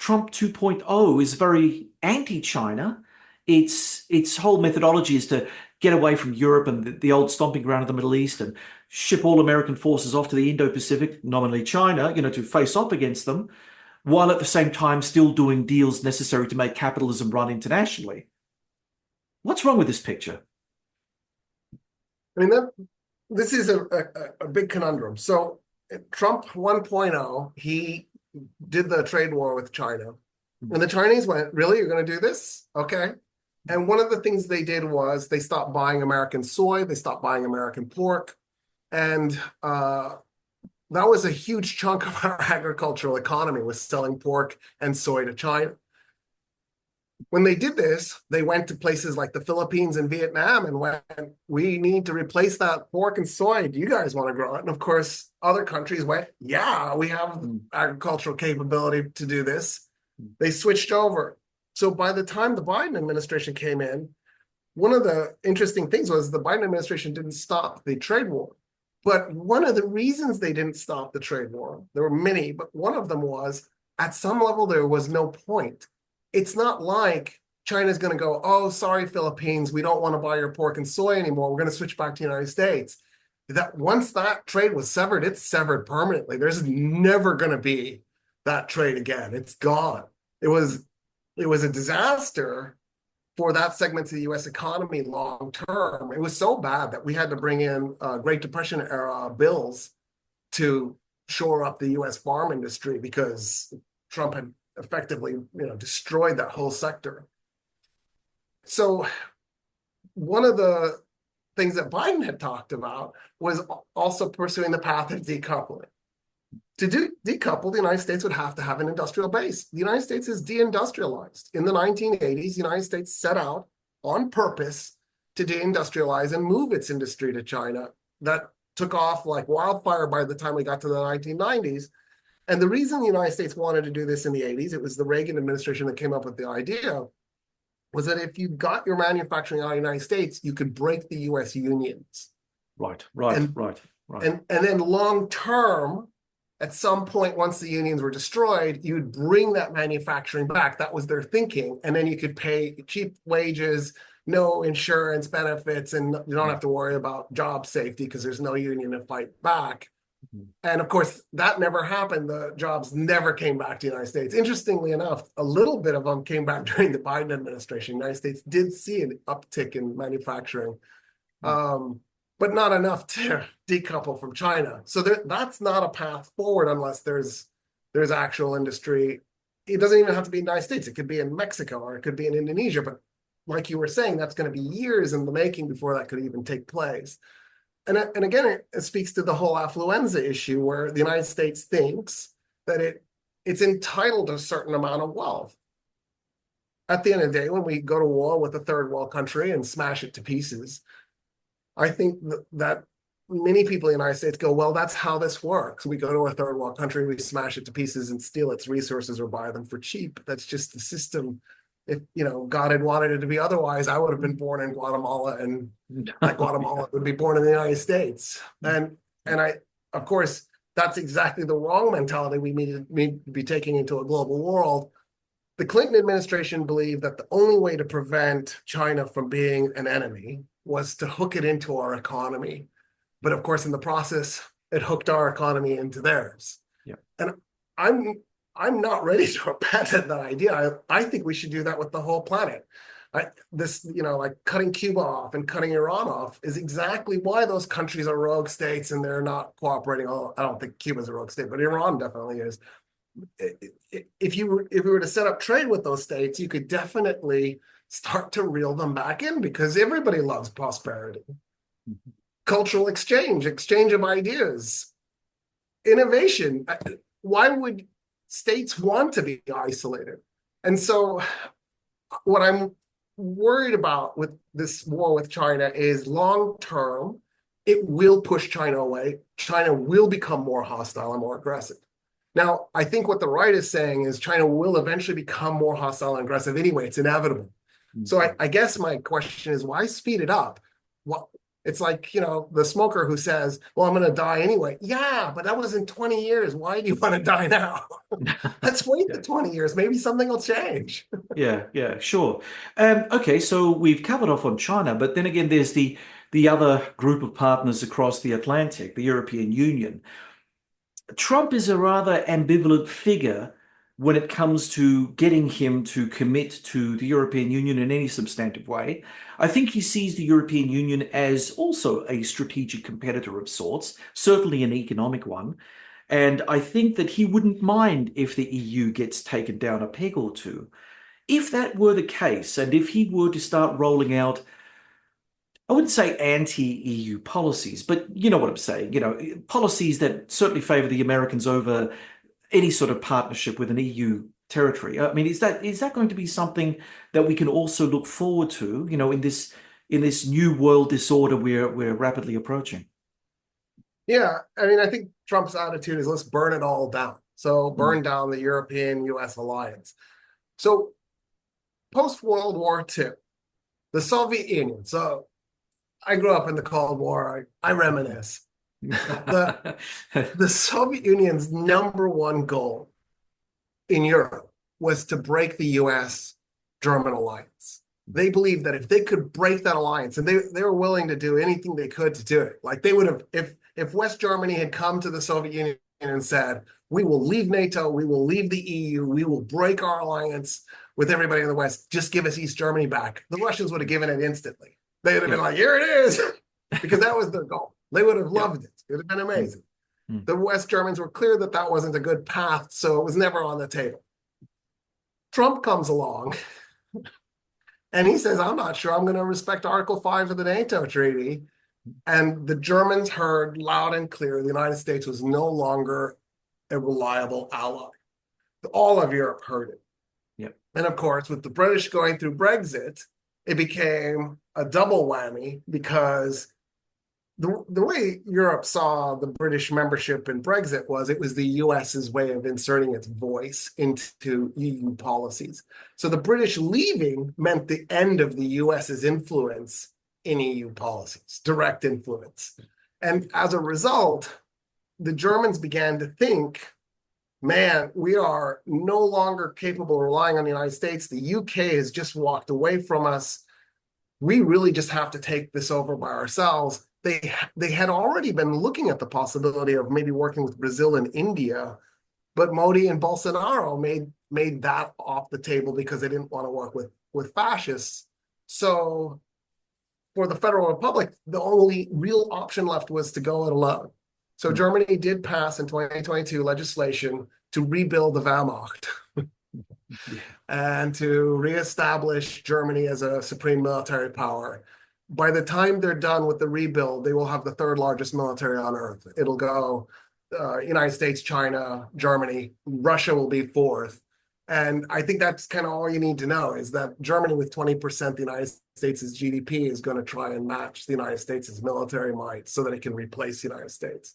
B: Trump 2.0 is very anti-China. Its whole methodology is to get away from Europe and the old stomping ground of the Middle East and ship all American forces off to the Indo-Pacific, nominally China, to face off against them, while at the same time still doing deals necessary to make capitalism run internationally. What's wrong with this picture?
A: I mean, this is a big conundrum. So Trump 1.0, he did the trade war with China. And the Chinese went, really? You're going to do this? Okay. And one of the things they did was they stopped buying American soy. They stopped buying American pork. And that was a huge chunk of our agricultural economy, was selling pork and soy to China. When they did this, they went to places like the Philippines and Vietnam and went, we need to replace that pork and soy. Do you guys want to grow it? And of course, other countries went, yeah, we have agricultural capability to do this. They switched over. So by the time the Biden administration came in, one of the interesting things was the Biden administration didn't stop the trade war. But one of the reasons they didn't stop the trade war, there were many, but one of them was at some level, there was no point. It's not like China's going to go, oh, sorry, Philippines, we don't want to buy your pork and soy anymore. We're going to switch back to the United States. That once that trade was severed, it's severed permanently. There's never going to be that trade again. It's gone. It was a disaster for that segment of the U.S. economy long term. It was so bad that we had to bring in Great Depression era bills to shore up the U.S. farm industry because Trump had effectively, destroyed that whole sector. So one of the things that Biden had talked about was also pursuing the path of decoupling. To decouple, the United States would have to have an industrial base. The United States is deindustrialized. In the 1980s, the United States set out on purpose to deindustrialize and move its industry to China. That took off like wildfire by the time we got to the 1990s. And the reason the United States wanted to do this in the 80s, it was the Reagan administration that came up with the idea, was that if you got your manufacturing out of the United States, you could break the US unions.
B: Right.
A: And then long term, at some point, once the unions were destroyed, you'd bring that manufacturing back. That was their thinking. And then you could pay cheap wages, no insurance benefits, and you don't have to worry about job safety because there's no union to fight back. And of course, that never happened. The jobs never came back to the United States. Interestingly enough, a little bit of them came back during the Biden administration. The United States did see an uptick in manufacturing, but not enough to decouple from China. So that's not a path forward unless there's actual industry. It doesn't even have to be in the United States. It could be in Mexico or it could be in Indonesia. But like you were saying, that's going to be years in the making before that could even take place. And again, it speaks to the whole affluenza issue where the United States thinks that it's entitled to a certain amount of wealth. At the end of the day, when we go to war with a third world country and smash it to pieces, I think that many people in the United States go, well, that's how this works. We go to a third world country, we smash it to pieces and steal its resources or buy them for cheap. That's just the system. If God had wanted it to be otherwise, I would have been born in Guatemala, and that Guatemala would be born in the United States. And of course, that's exactly the wrong mentality we need to be taking into a global world. The Clinton administration believed that the only way to prevent China from being an enemy was to hook it into our economy. But of course, in the process, it hooked our economy into theirs.
B: Yeah.
A: And I'm not ready to abandon that idea. I think we should do that with the whole planet. Like cutting Cuba off and cutting Iran off is exactly why those countries are rogue states and they're not cooperating. I don't think Cuba's a rogue state, but Iran definitely is. if you were to set up trade with those states, you could definitely start to reel them back in because everybody loves prosperity, cultural exchange, exchange of ideas, innovation. Why would states want to be isolated? And so what I'm worried about with this war with China is long term, it will push China away. China will become more hostile and more aggressive. Now, I think what the right is saying is China will eventually become more hostile and aggressive anyway. It's inevitable. So I guess my question is, why speed it up? What it's like, the smoker who says, well, I'm going to die anyway. Yeah, but that was in 20 years. Why do you want to die now? Let's wait the 20 years. Maybe something will change.
B: Yeah, sure. Okay, so we've covered off on China, but then again, there's the other group of partners across the Atlantic, the European Union. Trump is a rather ambivalent figure when it comes to getting him to commit to the European Union in any substantive way. I think he sees the European Union as also a strategic competitor of sorts, certainly an economic one. And I think that he wouldn't mind if the EU gets taken down a peg or two. If that were the case, and if he were to start rolling out, I wouldn't say anti-EU policies, but you know what I'm saying, policies that certainly favor the Americans over any sort of partnership with an EU territory. I mean, is that going to be something that we can also look forward to, in this new world disorder we're rapidly approaching?
A: Yeah, I mean, I think Trump's attitude is let's burn it all down. So burn down the European-US alliance. So post-World War II, the Soviet Union. So I grew up in the Cold War. I reminisce. The Soviet Union's number one goal in Europe was to break the US-German alliance. They believed that if they could break that alliance, and they were willing to do anything they could to do it. Like they would have, if West Germany had come to the Soviet Union and said, we will leave NATO, we will leave the EU, we will break our alliance with everybody in the West, just give us East Germany back. The Russians would have given it instantly. They would have been like, here it is, because that was their goal. They would have loved it. It would have been amazing. The West Germans were clear that that wasn't a good path, so it was never on the table. Trump comes along, and he says, I'm not sure I'm going to respect Article 5 of the NATO treaty. And the Germans heard loud and clear the United States was no longer a reliable ally. All of Europe heard it.
B: Yep.
A: And of course, with the British going through Brexit, it became a double whammy because the way Europe saw the British membership in Brexit was it was the US's way of inserting its voice into EU policies. So the British leaving meant the end of the US's influence in EU policies, direct influence. And as a result, the Germans began to think, man, we are no longer capable of relying on the United States. The UK has just walked away from us. We really just have to take this over by ourselves. They had already been looking at the possibility of maybe working with Brazil and India, but Modi and Bolsonaro made that off the table because they didn't want to work with fascists. So for the Federal Republic, the only real option left was to go it alone. So Germany did pass in 2022 legislation to rebuild the Wehrmacht and to reestablish Germany as a supreme military power. By the time they're done with the rebuild, they will have the third largest military on earth. It'll go United States, China, Germany. Russia will be fourth. And I think that's kind of all you need to know is that Germany with 20% of the United States' GDP is going to try and match the United States' military might so that it can replace the United States.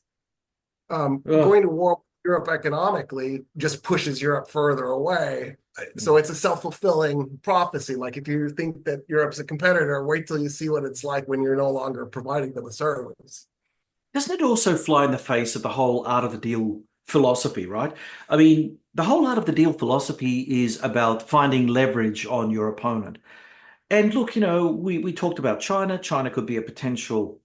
A: Going to war with Europe economically just pushes Europe further away. So it's a self-fulfilling prophecy. Like if you think that Europe's a competitor, wait till you see what it's like when you're no longer providing them a service.
B: Doesn't it also fly in the face of the whole art of the deal philosophy, right? I mean, the whole art of the deal philosophy is about finding leverage on your opponent. And look, we talked about China. China could be a potential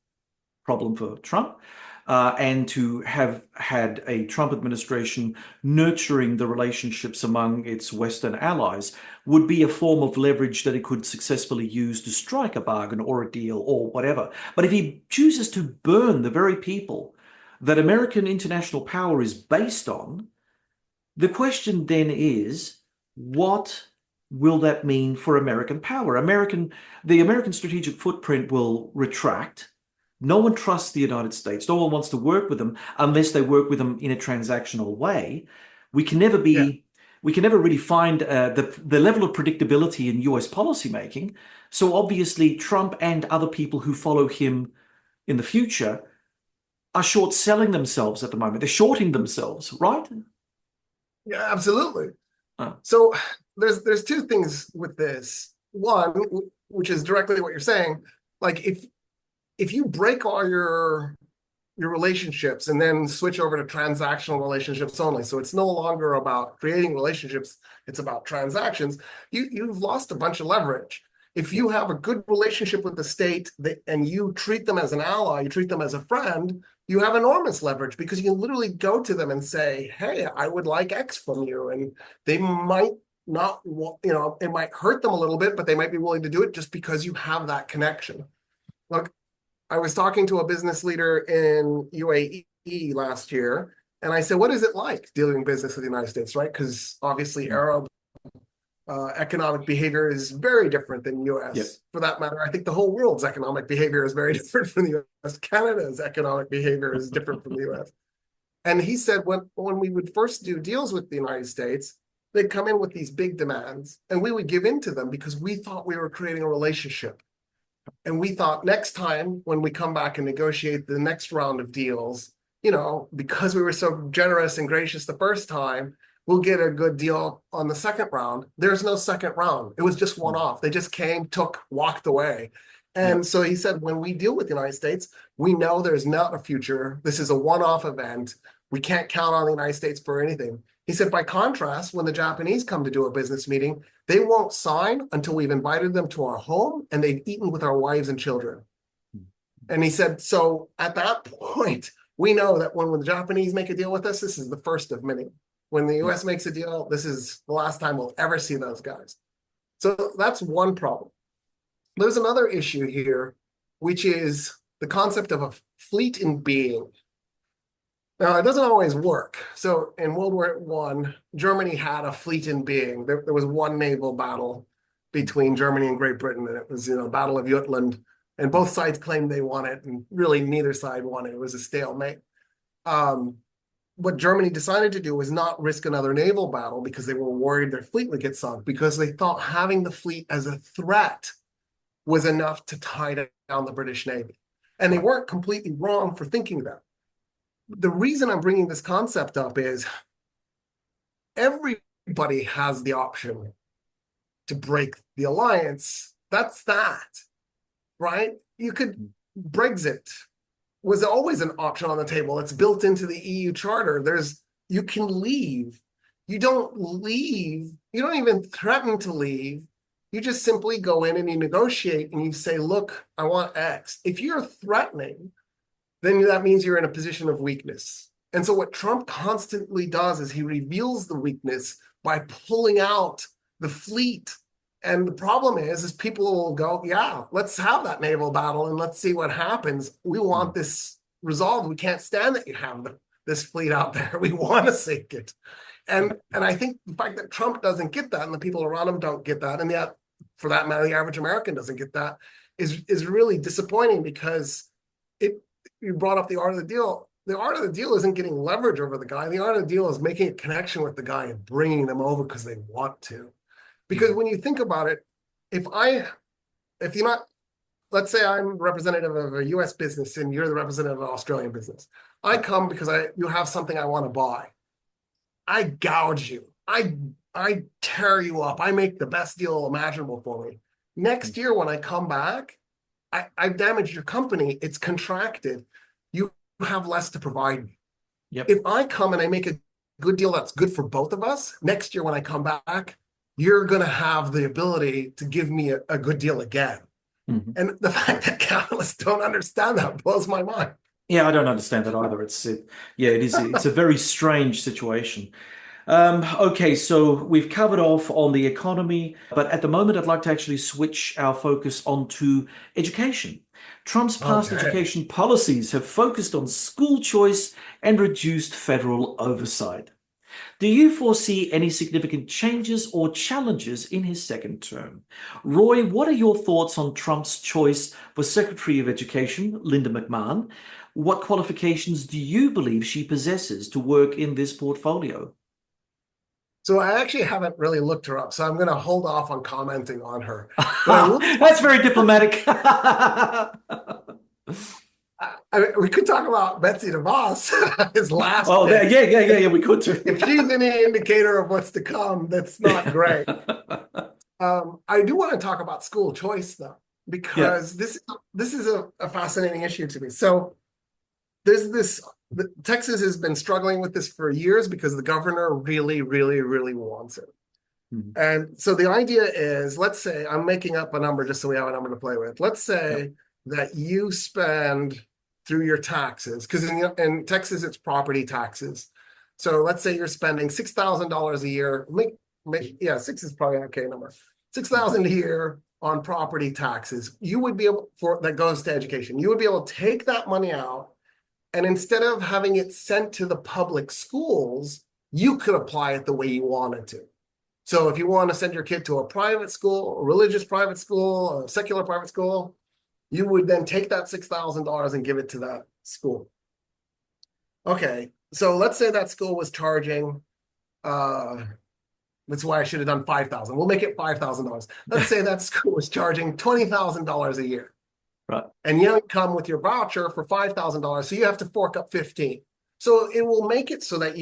B: problem for Trump. And to have had a Trump administration nurturing the relationships among its Western allies would be a form of leverage that it could successfully use to strike a bargain or a deal or whatever. But if he chooses to burn the very people that American international power is based on, The question then is, what will that mean for American power? The American strategic footprint will retract. No one trusts the United States. No one wants to work with them unless they work with them in a transactional way. We can never
A: Yeah,
B: be, we can never really find the level of predictability in US policymaking. So obviously, Trump and other people who follow him in the future are short selling themselves at the moment. They're shorting themselves, right?
A: yeah, absolutely.
B: Uh,
A: So there's two things with this. One, which is directly what you're saying, like if you break all your relationships and then switch over to transactional relationships only, so it's no longer about creating relationships, it's about transactions, you've lost a bunch of leverage. If you have a good relationship with the state and you treat them as an ally, you treat them as a friend, you have enormous leverage because you can literally go to them and say, hey, I would like X from you. And they might not, it might hurt them a little bit, but they might be willing to do it just because you have that connection. Look, I was talking to a business leader in UAE last year, and I said, what is it like doing business with the United States, right? Because obviously Arab economic behavior is very different than US.
B: yep.
A: For that matter, I think the whole world's economic behavior is very different from the US. Canada's economic behavior is different from the US. And he said when we would first do deals with the United States, they'd come in with these big demands, and we would give in to them because we thought we were creating a relationship. And we thought next time when we come back and negotiate the next round of deals, because we were so generous and gracious the first time, we'll get a good deal on the second round. There's no second round. It was just one off. They just came, took, walked away. And so he said, when we deal with the United States, we know there's not a future. This is a one-off event. We can't count on the United States for anything. He said, by contrast, when the Japanese come to do a business meeting, they won't sign until we've invited them to our home and they've eaten with our wives and children. And he said, so at that point, we know that when the Japanese make a deal with us, this is the first of many. When the US makes a deal, this is the last time we'll ever see those guys. So that's one problem. There's another issue here, which is the concept of a fleet in being. Now, it doesn't always work. So in World War I, Germany had a fleet in being. There was one naval battle between Germany and Great Britain, and it was, the Battle of Jutland. And both sides claimed they won it, and really neither side won it. It was a stalemate. What Germany decided to do was not risk another naval battle because they were worried their fleet would get sunk, because they thought having the fleet as a threat was enough to tie down the British Navy. And they weren't completely wrong for thinking that. The reason I'm bringing this concept up is everybody has the option to break the alliance. That's that, right? You could, Brexit was always an option on the table. It's built into the EU charter. You can leave. You don't leave. You don't even threaten to leave. You just simply go in and you negotiate and you say, look, I want X. If you're threatening, then that means you're in a position of weakness. And so what Trump constantly does is he reveals the weakness by pulling out the fleet. And the problem is people will go, yeah, let's have that naval battle and let's see what happens. We want this resolved. We can't stand that you have this fleet out there. We want to sink it. And I think the fact that Trump doesn't get that and the people around him don't get that, and yet, for that matter, the average American doesn't get that, is really disappointing, because you brought up the art of the deal. The art of the deal isn't getting leverage over the guy. The art of the deal is making a connection with the guy and bringing them over because they want to. Because when you think about it, if you're not, let's say I'm representative of a US business and you're the representative of an Australian business. I come because you have something I want to buy. I gouge you. I tear you up. I make the best deal imaginable for me. Next year, when I come back, I've damaged your company. It's contracted. You have less to provide me.
B: Yep.
A: If I come and I make a good deal that's good for both of us, next year when I come back, you're going to have the ability to give me a good deal again. Mm-hmm. And the fact that capitalists don't understand that blows my mind.
B: Yeah, I don't understand that either. It's a very strange situation. Okay, so we've covered off on the economy, but at the moment I'd like to actually switch our focus onto education. Trump's past education policies have focused on school choice and reduced federal oversight. Do you foresee any significant changes or challenges in his second term? Roy, what are your thoughts on Trump's choice for Secretary of Education, Linda McMahon? What qualifications do you believe she possesses to work in this portfolio?
A: So I actually haven't really looked her up, so I'm going to hold off on commenting on her. But I will.
B: That's very diplomatic.
A: We could talk about Betsy DeVos, his last
B: Oh,
A: pick.
B: yeah, we could too.
A: If she's any indicator of what's to come, that's not great. I do want to talk about school choice, though, because this is a fascinating issue to me. So there's this, Texas has been struggling with this for years because the governor really, really, really wants it.
B: Mhm.
A: And so the idea is, let's say, I'm making up a number just so we have a number to play with. Let's say that you spend through your taxes, because in Texas, it's property taxes. So let's say you're spending $6,000 a year. Yeah, six is probably an okay number. $6,000 a year on property taxes. You would be able, that goes to education. You would be able to take that money out, and instead of having it sent to the public schools, you could apply it the way you wanted to. So if you want to send your kid to a private school, a religious private school, a secular private school, you would then take that $6,000 and give it to that school. Okay, so let's say that school was charging, that's why I should have done $5,000. We'll make it $5,000. Let's say that school was charging $20,000 a year.
B: Right.
A: And you come with your voucher for $5,000, so you have to fork up 15. So it will make it so that,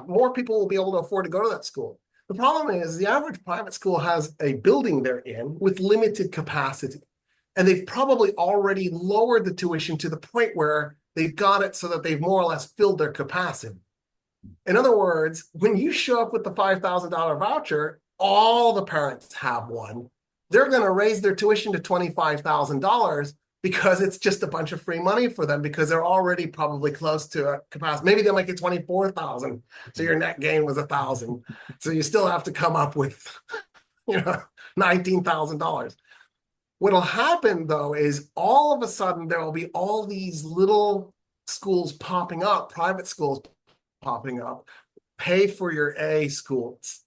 A: more people will be able to afford to go to that school. The problem is the average private school has a building they're in with limited capacity. And they've probably already lowered the tuition to the point where they've got it so that they've more or less filled their capacity. In other words, when you show up with the $5,000 voucher, all the parents have one. They're going to raise their tuition to $25,000 because it's just a bunch of free money for them because they're already probably close to a capacity. Maybe they'll make it 24,000. So your net gain was 1,000. So you still have to come up with, $19,000. What'll happen though is all of a sudden there will be all these little schools popping up, private schools popping up, pay for your A schools.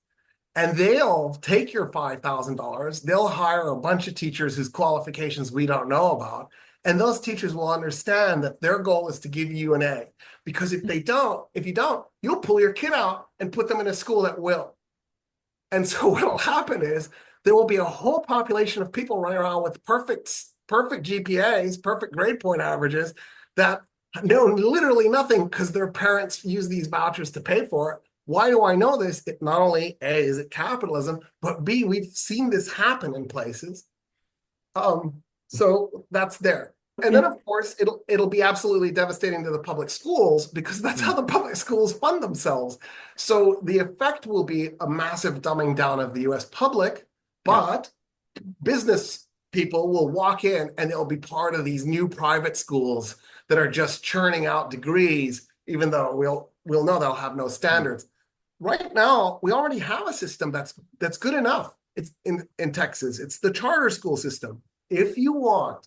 A: And they'll take your $5,000, they'll hire a bunch of teachers whose qualifications we don't know about, and those teachers will understand that their goal is to give you an A. Because if you don't, you'll pull your kid out and put them in a school that will. And so what'll happen is there will be a whole population of people running around with perfect GPAs, perfect grade point averages that know literally nothing because their parents use these vouchers to pay for it. Why do I know this? It not only A, is it capitalism, but B, we've seen this happen in places. So that's there. And then of course it'll be absolutely devastating to the public schools because that's how the public schools fund themselves. So the effect will be a massive dumbing down of the US public, but business people will walk in and they'll be part of these new private schools that are just churning out degrees, even though we'll know they'll have no standards. Right now, we already have a system that's good enough. It's in Texas. It's the charter school system. If you want,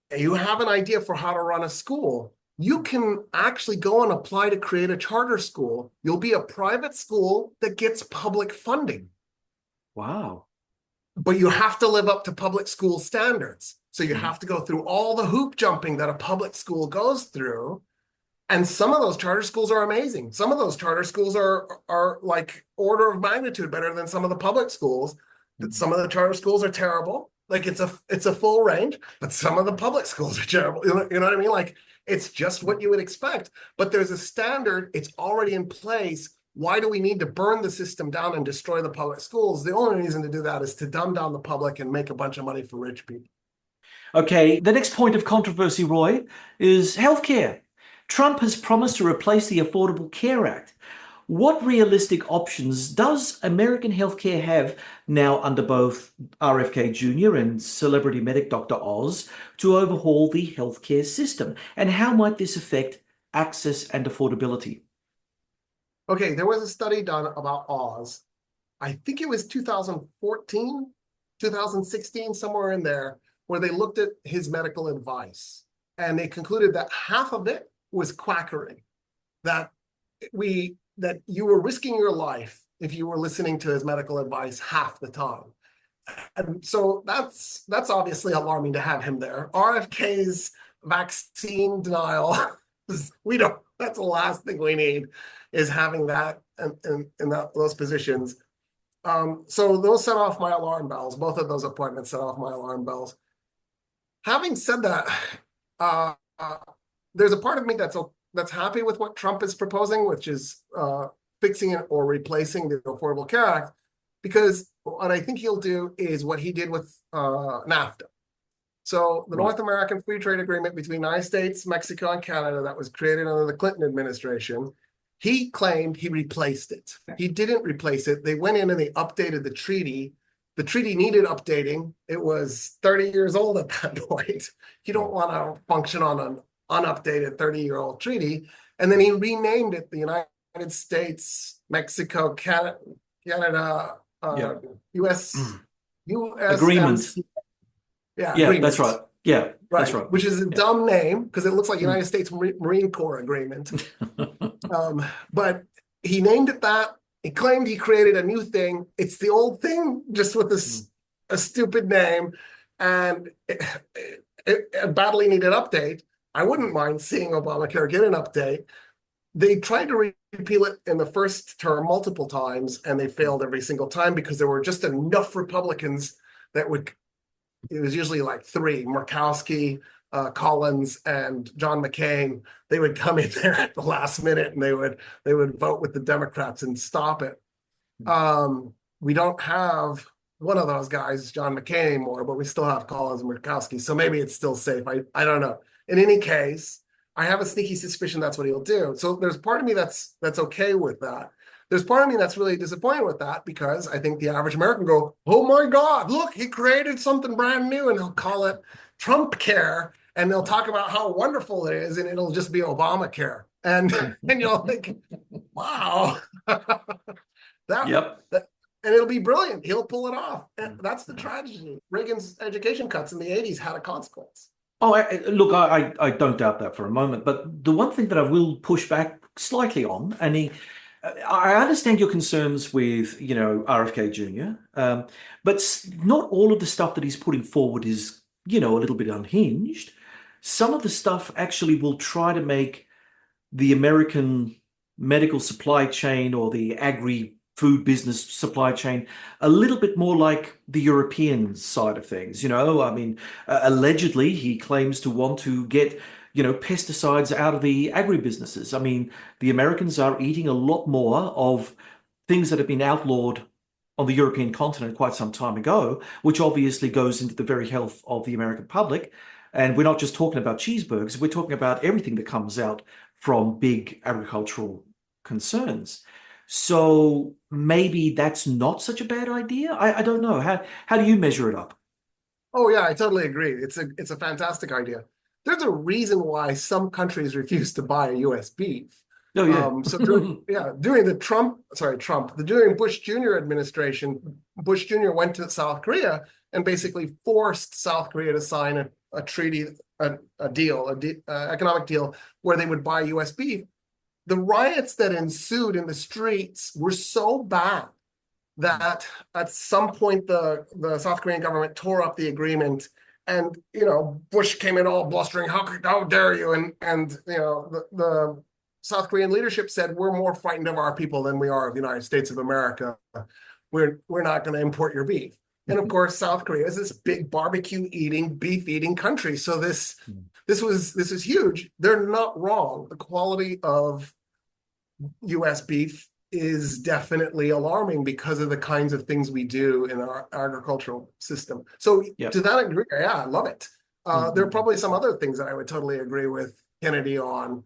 A: and you have an idea for how to run a school, you can actually go and apply to create a charter school. You'll be a private school that gets public funding.
B: Wow.
A: But you have to live up to public school standards. So you have to go through all the hoop jumping that a public school goes through. And some of those charter schools are amazing. Some of those charter schools are like order of magnitude better than some of the public schools. Some of the charter schools are terrible. Like it's a full range, but some of the public schools are terrible. You know what I mean? Like it's just what you would expect. But there's a standard. It's already in place. Why do we need to burn the system down and destroy the public schools? The only reason to do that is to dumb down the public and make a bunch of money for rich people.
B: Okay, the next point of controversy, Roy, is healthcare. Trump has promised to replace the Affordable Care Act. What realistic options does American healthcare have now under both RFK Jr. and celebrity medic Dr. Oz to overhaul the healthcare system? And how might this affect access and affordability?
A: Okay, there was a study done about Oz. I think it was 2014, 2016, somewhere in there, where they looked at his medical advice. And they concluded that half of it was quackery, that we that you were risking your life if you were listening to his medical advice half the time. And so that's obviously alarming to have him there. RFK's vaccine denial, that's the last thing we need, is having that in those positions. So those set off my alarm bells. Both of those appointments set off my alarm bells. Having said that, there's a part of me that's happy with what Trump is proposing, which is fixing it or replacing the Affordable Care Act, because what I think he'll do is what he did with NAFTA. So the North American Free Trade Agreement between the United States, Mexico, and Canada that was created under the Clinton administration, he claimed he replaced it. He didn't replace it. They went in and they updated the treaty. The treaty needed updating. It was 30 years old at that point. You don't want to function on an unupdated 30-year-old treaty. And then he renamed it the United States, Mexico, Canada, US
B: agreement.
A: Yeah,
B: that's right. Yeah, that's right.
A: Which is a dumb name because it looks like United States Marine Corps agreement. But he named it that. He claimed he created a new thing. It's the old thing, just with a stupid name, and it badly needed update. I wouldn't mind seeing Obamacare get an update. They tried to repeal it in the first term multiple times, and they failed every single time because there were just enough Republicans that would. It was usually like three: Murkowski, Collins, and John McCain. They would come in there at the last minute, and they would vote with the Democrats and stop it. We don't have one of those guys, John McCain, anymore, but we still have Collins and Murkowski. So maybe it's still safe. I don't know. In any case, I have a sneaky suspicion that's what he'll do. So there's part of me that's okay with that. There's part of me that's really disappointed with that because I think the average American go, oh my God, look, he created something brand new, and he'll call it Trump Care, and they'll talk about how wonderful it is, and it'll just be Obamacare. And you'll think, wow, and it'll be brilliant. He'll pull it off. And that's the tragedy. Reagan's education cuts in the 80s had a consequence.
B: Oh, look, I don't doubt that for a moment. But the one thing that I will push back slightly on, and I understand your concerns with, RFK Jr., but not all of the stuff that he's putting forward is, a little bit unhinged. Some of the stuff actually will try to make the American medical supply chain or the agri-food business supply chain a little bit more like the European side of things. Allegedly, he claims to want to get pesticides out of the agribusinesses. I mean, the Americans are eating a lot more of things that have been outlawed on the European continent quite some time ago, which obviously goes into the very health of the American public. And we're not just talking about cheeseburgers, we're talking about everything that comes out from big agricultural concerns. So maybe that's not such a bad idea. I don't know. How do you measure it up?
A: Oh yeah, I totally agree. It's a fantastic idea. There's a reason why some countries refuse to buy U.S. beef.
B: Oh yeah.
A: So during during Bush Jr. administration, Bush Jr. went to South Korea and basically forced South Korea to sign a treaty, an economic deal where they would buy U.S. beef. The riots that ensued in the streets were so bad that at some point the South Korean government tore up the agreement. And, Bush came in all blustering, how dare you? And the South Korean leadership said, we're more frightened of our people than we are of the United States of America. We're not going to import your beef. And of course, South Korea is this big barbecue eating, beef eating country. So this was huge. They're not wrong. The quality of U.S. beef is definitely alarming because of the kinds of things we do in our agricultural system. So to that degree, yeah, I love it. There are probably some other things that I would totally agree with Kennedy on.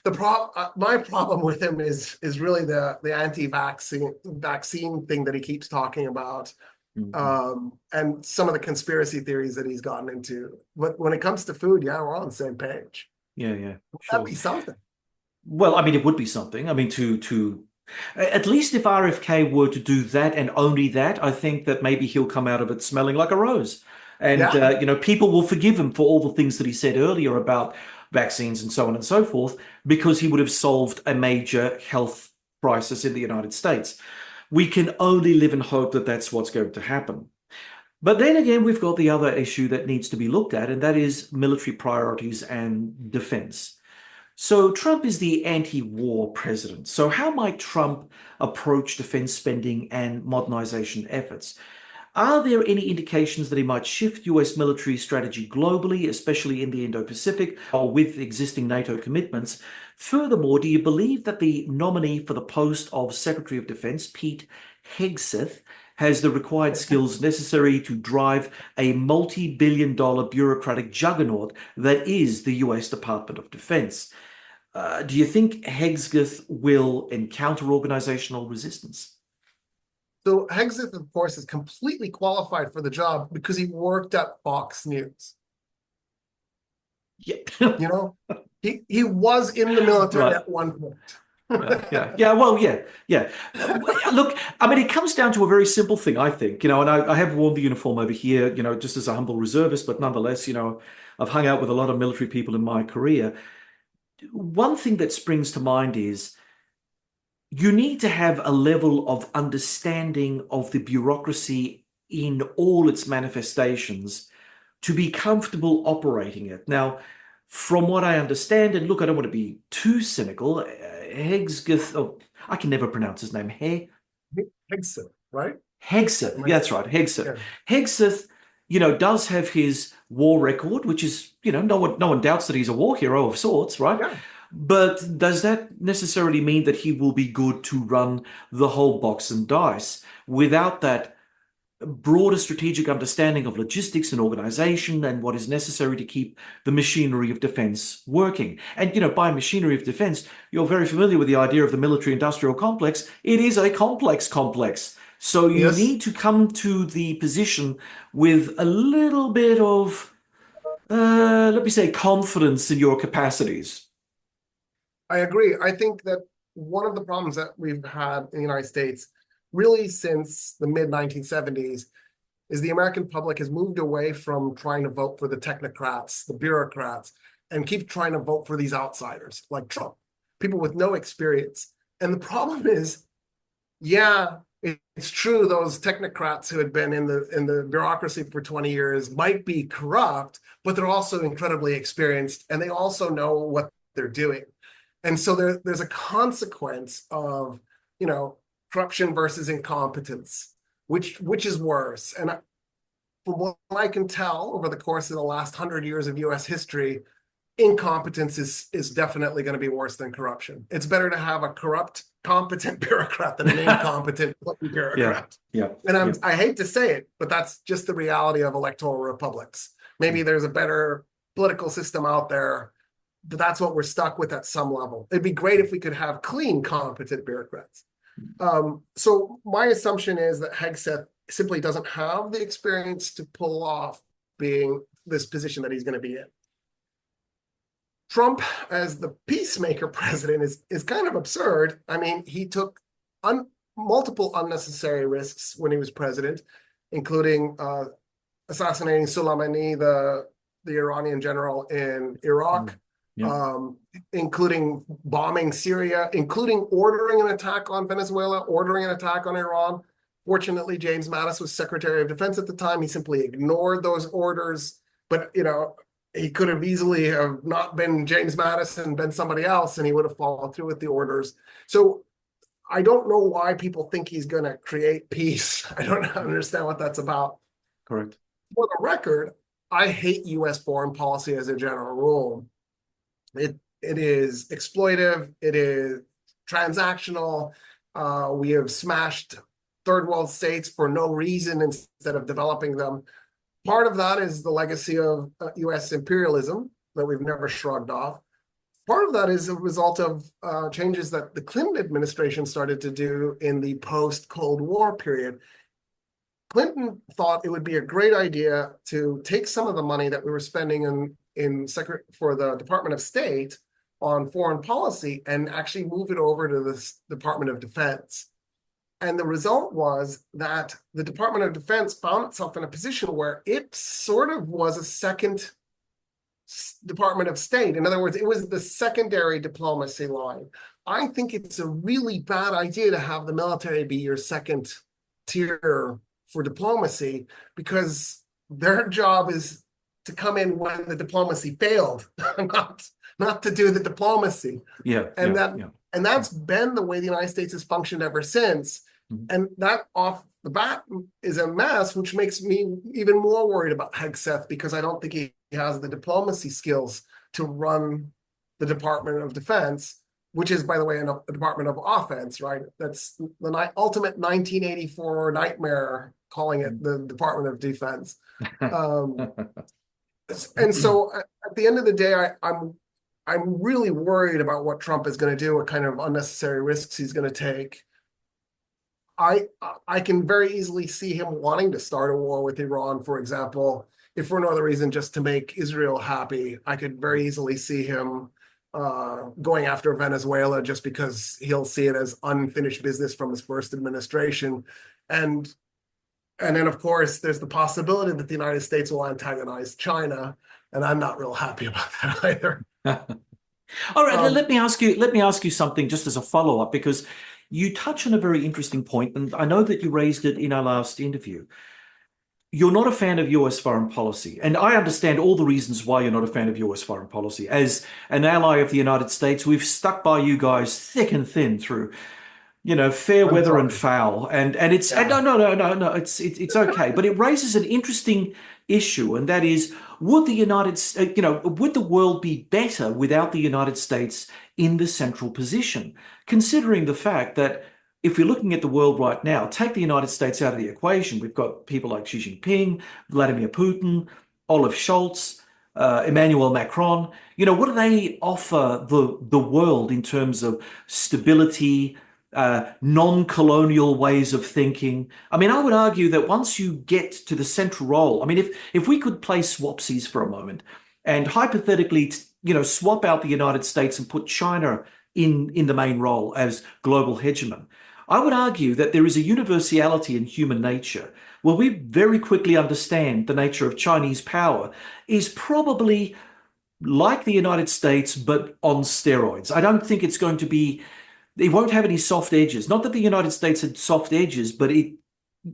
A: My problem with him is really the anti-vaccine thing that he keeps talking about, and some of the conspiracy theories that he's gotten into. But when it comes to food, yeah, we're on the same page.
B: Yeah.
A: That'd be something.
B: Well, I mean, it would be something. I mean, to at least if RFK were to do that and only that, I think that maybe he'll come out of it smelling like a rose. And, people will forgive him for all the things that he said earlier about vaccines and so on and so forth, because he would have solved a major health crisis in the United States. We can only live in hope that that's what's going to happen. But then again, we've got the other issue that needs to be looked at, and that is military priorities and defense. So Trump is the anti-war president. So how might Trump approach defense spending and modernization efforts? Are there any indications that he might shift US military strategy globally, especially in the Indo-Pacific, or with existing NATO commitments? Furthermore, do you believe that the nominee for the post of Secretary of Defense, Pete Hegseth, has the required skills necessary to drive a multi-billion-dollar bureaucratic juggernaut that is the US Department of Defense? Do you think Hegseth will encounter organizational resistance?
A: So Hegseth, of course, is completely qualified for the job because he worked at Fox News.
B: Yeah.
A: You know, he was in the military
B: Right.
A: at one point.
B: Yeah. Look, I mean, it comes down to a very simple thing, I think, and I have worn the uniform over here, just as a humble reservist, but nonetheless, I've hung out with a lot of military people in my career. One thing that springs to mind is you need to have a level of understanding of the bureaucracy in all its manifestations to be comfortable operating it. Now, from what I understand, and look, I don't want to be too cynical, Hegseth, I can never pronounce his name.
A: Hegseth, right?
B: Hegseth, yeah, that's right, Hegseth.
A: Yeah.
B: Hegseth, does have his war record, which is, no one doubts that he's a war hero of sorts, right?
A: Yeah.
B: But does that necessarily mean that he will be good to run the whole box and dice without that broader strategic understanding of logistics and organization and what is necessary to keep the machinery of defense working? And, by machinery of defense, you're very familiar with the idea of the military-industrial complex. It is a complex. So you need to come to the position with a little bit of, let me say, confidence in your capacities.
A: I agree. I think that one of the problems that we've had in the United States really since the mid-1970s is the American public has moved away from trying to vote for the technocrats, the bureaucrats, and keep trying to vote for these outsiders like Trump, people with no experience. And the problem is, it's true those technocrats who had been in the bureaucracy for 20 years might be corrupt, but they're also incredibly experienced and they also know what they're doing. And so there's a consequence of, corruption versus incompetence, which is worse. And from what I can tell over the course of the last 100 years of US history, incompetence is definitely going to be worse than corruption. It's better to have a corrupt, competent bureaucrat than an incompetent bureaucrat. And I hate to say it, but that's just the reality of electoral republics. Maybe there's a better political system out there, but that's what we're stuck with at some level. It'd be great if we could have clean, competent bureaucrats. So my assumption is that Hegseth simply doesn't have the experience to pull off being this position that he's going to be in. Trump, as the peacemaker president, is kind of absurd. I mean, he took multiple unnecessary risks when he was president, including assassinating Soleimani, the Iranian general in Iraq. Including bombing Syria, including ordering an attack on Venezuela, ordering an attack on Iran. Fortunately, James Mattis was Secretary of Defense at the time. He simply ignored those orders. But, he could have easily have not been James Mattis and been somebody else, and he would have followed through with the orders. So I don't know why people think he's going to create peace. I don't understand what that's about.
B: Correct.
A: For the record, I hate U.S. foreign policy as a general rule. It is exploitive. It is transactional. We have smashed third world states for no reason instead of developing them. Part of that is the legacy of U.S. imperialism that we've never shrugged off. Part of that is a result of changes that the Clinton administration started to do in the post-Cold War period. Clinton thought it would be a great idea to take some of the money that we were spending for the Department of State on foreign policy and actually move it over to the Department of Defense. And the result was that the Department of Defense found itself in a position where it sort of was a second Department of State. In other words, it was the secondary diplomacy line. I think it's a really bad idea to have the military be your second tier for diplomacy, because their job is to come in when the diplomacy failed, not to do the diplomacy. And that's been the way the United States has functioned ever since. And that off the bat is a mess, which makes me even more worried about Hegseth, because I don't think he has the diplomacy skills to run the Department of Defense, which is, by the way, a Department of Offense, right? That's the ultimate 1984 nightmare, calling it the Department of Defense. And so at the end of the day, I'm really worried about what Trump is going to do, what kind of unnecessary risks he's going to take. I can very easily see him wanting to start a war with Iran, for example, if for no other reason just to make Israel happy. I could very easily see him going after Venezuela just because he'll see it as unfinished business from his first administration. And then, of course, there's the possibility that the United States will antagonize China, and I'm not real happy about that either.
B: All right, let me ask you something just as a follow-up, because you touch on a very interesting point, and I know that you raised it in our last interview. You're not a fan of US foreign policy, and I understand all the reasons why you're not a fan of US foreign policy. As an ally of the United States, we've stuck by you guys thick and thin through, fair weather and foul, and it's no, it's okay, but it raises an interesting issue, and that is, would the world be better without the United States in the central position, considering the fact that if we're looking at the world right now, take the United States out of the equation, we've got people like Xi Jinping, Vladimir Putin, Olaf Scholz, Emmanuel Macron. What do they offer the world in terms of stability, non-colonial ways of thinking? I mean, I would argue that once you get to the central role, I mean, if we could play swapsies for a moment and hypothetically, swap out the United States and put China in the main role as global hegemon, I would argue that there is a universality in human nature where we very quickly understand the nature of Chinese power is probably like the United States, but on steroids. I don't think it's going to be, it won't have any soft edges. Not that the United States had soft edges, but it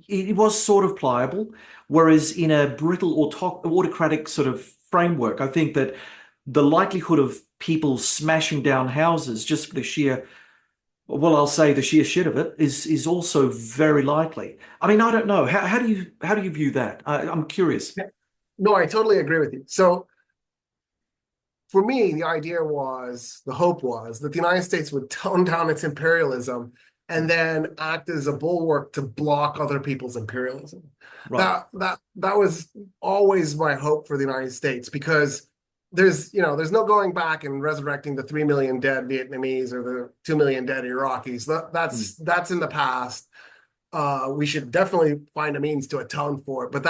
B: was sort of pliable. Whereas in a brittle autocratic sort of framework, I think that the likelihood of people smashing down houses just for the sheer, well, I'll say the sheer shit of it is also very likely. I mean, I don't know. How do you view that? I'm curious.
A: No, I totally agree with you. So for me, the hope was that the United States would tone down its imperialism and then act as a bulwark to block other people's imperialism. Right. That was always my hope for the United States, because there's no going back and resurrecting the 3 million dead Vietnamese or the 2 million dead Iraqis. That's in the past. We should definitely find a means to atone for it, but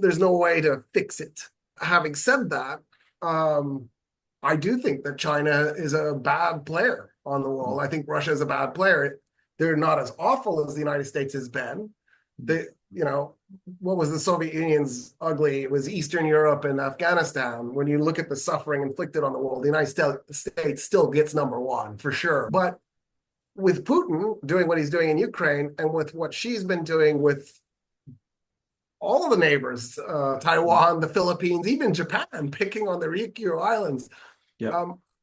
A: there's no way to fix it. Having said that, I do think that China is a bad player on the world. I think Russia is a bad player. They're not as awful as the United States has been. What was the Soviet Union's ugly? It was Eastern Europe and Afghanistan. When you look at the suffering inflicted on the world, the United States still gets number one for sure. But with Putin doing what he's doing in Ukraine, and with what she's been doing with all the neighbors, Taiwan, the Philippines, even Japan, picking on the Ryukyu Islands,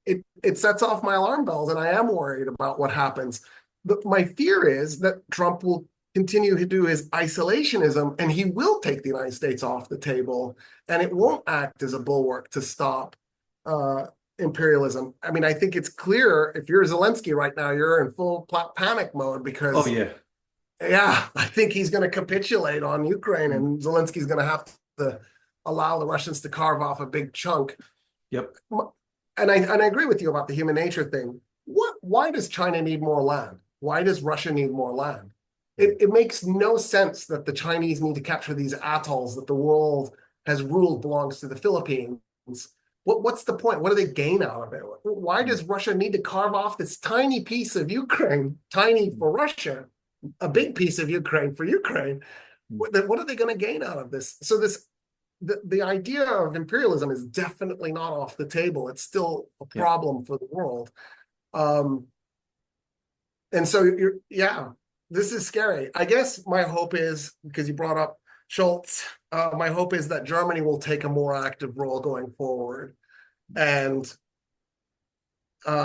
A: it sets off my alarm bells, and I am worried about what happens. But my fear is that Trump will continue to do his isolationism, and he will take the United States off the table, and it won't act as a bulwark to stop imperialism. I mean, I think it's clear, if you're Zelensky right now, you're in full panic mode, because I think he's going to capitulate on Ukraine, and Zelensky's going to have to allow the Russians to carve off a big chunk.
B: Yep.
A: And I agree with you about the human nature thing. Why does China need more land? Why does Russia need more land? It makes no sense that the Chinese need to capture these atolls that the world has ruled belongs to the Philippines. What's the point? What do they gain out of it? Why does Russia need to carve off this tiny piece of Ukraine, tiny for Russia, a big piece of Ukraine for Ukraine? What are they going to gain out of this? So this the idea of imperialism is definitely not off the table. It's still a problem for the world. And so this is scary. I guess my hope is, because you brought up Schultz, my hope is that Germany will take a more active role going forward. And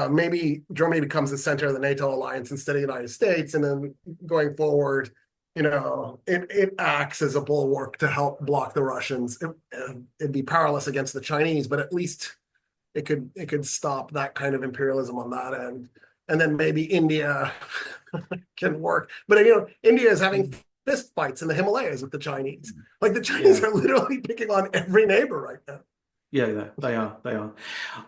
A: maybe Germany becomes the center of the NATO alliance instead of the United States. And then going forward, it acts as a bulwark to help block the Russians. It'd be powerless against the Chinese, but at least it could stop that kind of imperialism on that end. And then maybe India can work. But India is having fist fights in the Himalayas with the Chinese. Like the Chinese are literally picking on every neighbor right now.
B: Yeah, they are. They are.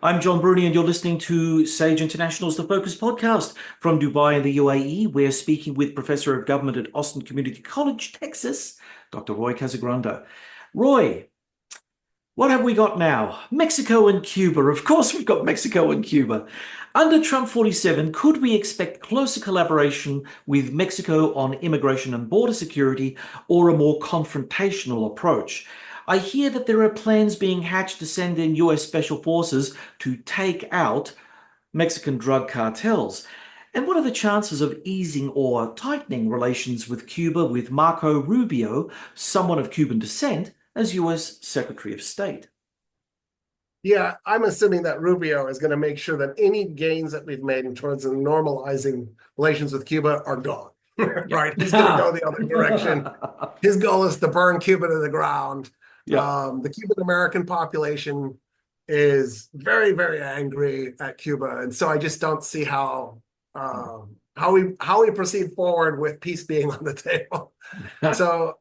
B: I'm John Bruni, and you're listening to Sage International's The Focus podcast from Dubai in the UAE. We're speaking with Professor of Government at Austin Community College, Texas, Dr. Roy Casagranda. Roy, what have we got now? Mexico and Cuba. Of course, we've got Mexico and Cuba. Under Trump 47, could we expect closer collaboration with Mexico on immigration and border security, or a more confrontational approach? I hear that there are plans being hatched to send in US special forces to take out Mexican drug cartels. And what are the chances of easing or tightening relations with Cuba with Marco Rubio, someone of Cuban descent, as US Secretary of State?
A: Yeah, I'm assuming that Rubio is going to make sure that any gains that we've made in terms of normalizing relations with Cuba are gone. Right? He's going to go the other direction. His goal is to burn Cuba to the ground. The Cuban American population is very, very angry at Cuba, and so I just don't see how we proceed forward with peace being on the table. So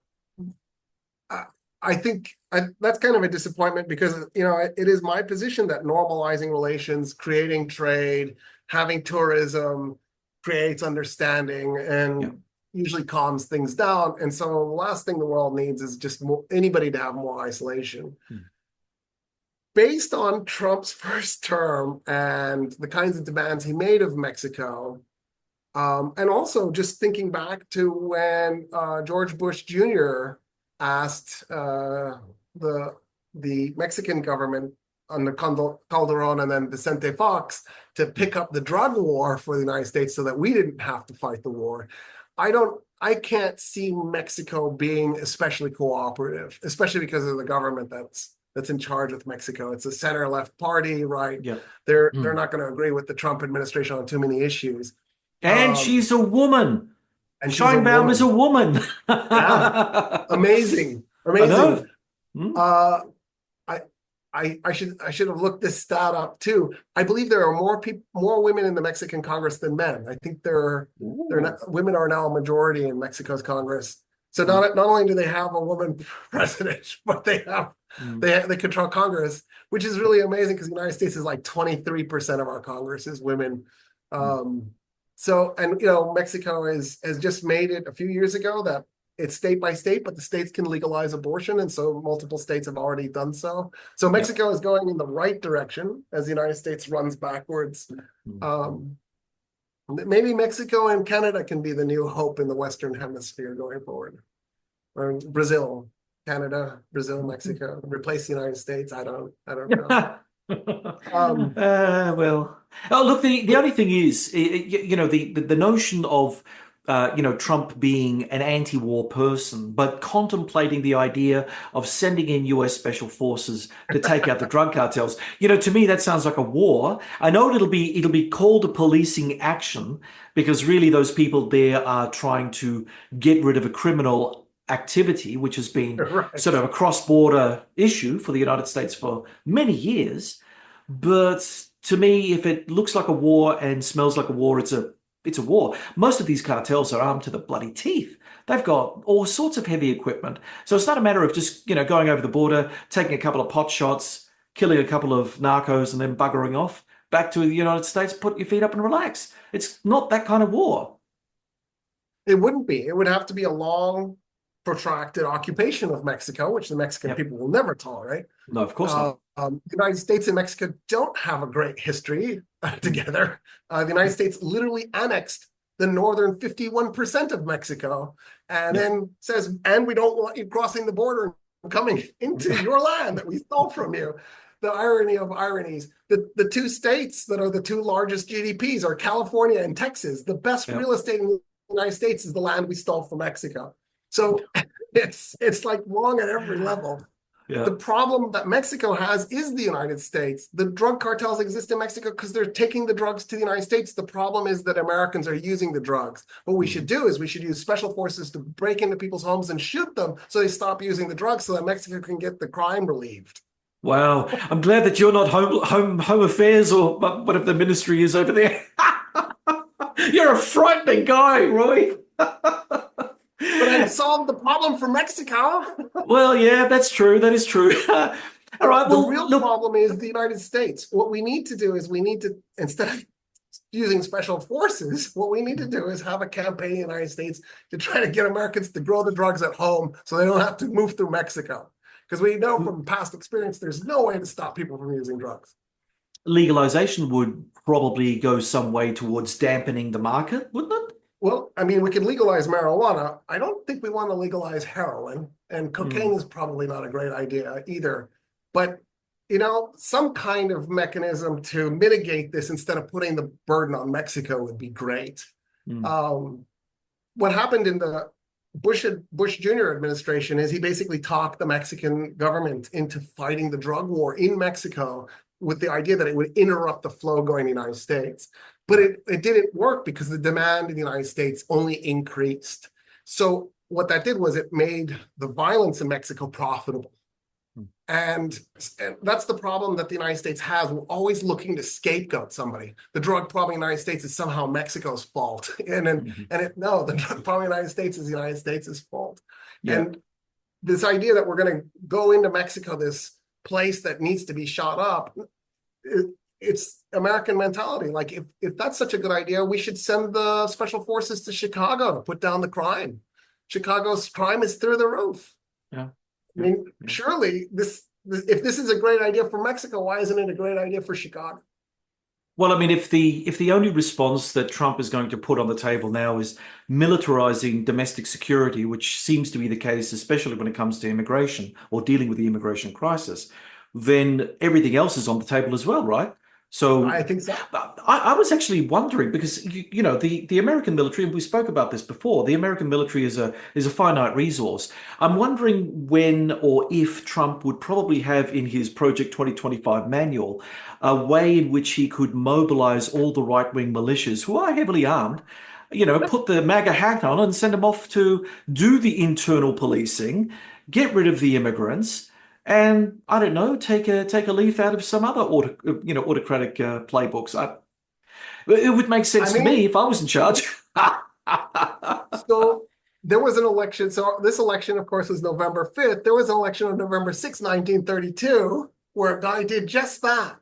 A: I think that's kind of a disappointment, because it is my position that normalizing relations, creating trade, having tourism creates understanding and usually calms things down. And so the last thing the world needs is just anybody to have more isolation. Based on Trump's first term and the kinds of demands he made of Mexico, and also just thinking back to when George Bush Jr. asked the Mexican government under Calderon and then Vicente Fox to pick up the drug war for the United States so that we didn't have to fight the war. I can't see Mexico being especially cooperative, especially because of the government that's in charge with Mexico. It's a center-left party, right?
B: Yeah.
A: They're not going to agree with the Trump administration on too many issues.
B: And she's a woman.
A: And
B: Sheinbaum is a woman.
A: Yeah. Amazing.
B: I know.
A: I should have looked this stat up too. I believe there are more women in the Mexican Congress than men. I think women are now a majority in Mexico's Congress. So not only do they have a woman president, but they control Congress, which is really amazing, because the United States is like 23% of our Congress is women. So, and Mexico has just made it a few years ago that it's state by state, but the states can legalize abortion, and so multiple states have already done so. So Mexico is going in the right direction as the United States runs backwards. Maybe Mexico and Canada can be the new hope in the Western Hemisphere going forward. Or Brazil, Canada, Brazil, Mexico, replace the United States. I don't know.
B: Look, the only thing is, the notion of Trump being an anti-war person, but contemplating the idea of sending in US special forces to take out the drug cartels. To me, that sounds like a war. I know it'll be called a policing action, because really those people there are trying to get rid of a criminal activity, which has been sort of a cross-border issue for the United States for many years. But to me, if it looks like a war and smells like a war, it's a war. Most of these cartels are armed to the bloody teeth. They've got all sorts of heavy equipment. So it's not a matter of just, going over the border, taking a couple of pot shots, killing a couple of narcos, and then buggering off back to the United States, put your feet up and relax. It's not that kind of war.
A: It wouldn't be. It would have to be a long, protracted occupation of Mexico, which the Mexican people will never tolerate.
B: No, of course not.
A: The United States and Mexico don't have a great history together. The United States literally annexed the northern 51% of Mexico, and then says, and we don't want you crossing the border coming into your land that we stole from you. The irony of ironies. The two states that are the two largest GDPs are California and Texas. The best real estate in the United States is the land we stole from Mexico. So it's like wrong at every level.
B: Yeah.
A: The problem that Mexico has is the United States. The drug cartels exist in Mexico because they're taking the drugs to the United States. The problem is that Americans are using the drugs. What we should do is we should use special forces to break into people's homes and shoot them so they stop using the drugs so that Mexico can get the crime relieved.
B: Wow. I'm glad that you're not home affairs or whatever the ministry is over there. You're a frightening guy, Roy.
A: But I've solved the problem for Mexico.
B: Well, yeah, that's true. That is true. All right.
A: The real problem is the United States. What we need to do is instead of using special forces, what we need to do is have a campaign in the United States to try to get Americans to grow the drugs at home so they don't have to move through Mexico. Because we know from past experience, there's no way to stop people from using drugs.
B: Legalization would probably go some way towards dampening the market, wouldn't it?
A: Well, I mean, we can legalize marijuana. I don't think we want to legalize heroin, and cocaine is probably not a great idea either. But, some kind of mechanism to mitigate this instead of putting the burden on Mexico would be great. What happened in the Bush Jr. administration is he basically talked the Mexican government into fighting the drug war in Mexico with the idea that it would interrupt the flow going to the United States. But it didn't work because the demand in the United States only increased. So what that did was it made the violence in Mexico profitable. And that's the problem that the United States has. We're always looking to scapegoat somebody. The drug problem in the United States is somehow Mexico's fault. No, the drug problem in the United States is the United States' fault. Yeah. And this idea that we're going to go into Mexico, this place that needs to be shot up, it's American mentality. Like, if that's such a good idea, we should send the special forces to Chicago to put down the crime. Chicago's crime is through the roof.
B: Yeah.
A: I mean, surely if this is a great idea for Mexico, why isn't it a great idea for Chicago?
B: Well, I mean, if the only response that Trump is going to put on the table now is militarizing domestic security, which seems to be the case, especially when it comes to immigration or dealing with the immigration crisis, then everything else is on the table as well, right? So
A: I think so.
B: I was actually wondering because the American military, and we spoke about this before, the American military is a finite resource. I'm wondering when or if Trump would probably have in his Project 2025 manual a way in which he could mobilize all the right-wing militias who are heavily armed, put the MAGA hat on and send them off to do the internal policing, get rid of the immigrants, and I don't know, take a leaf out of some other autocratic playbooks. It would make sense to me if I was in charge.
A: So there was an election. So this election, of course, was November 5th. There was an election on November 6th, 1932, where a guy did just that.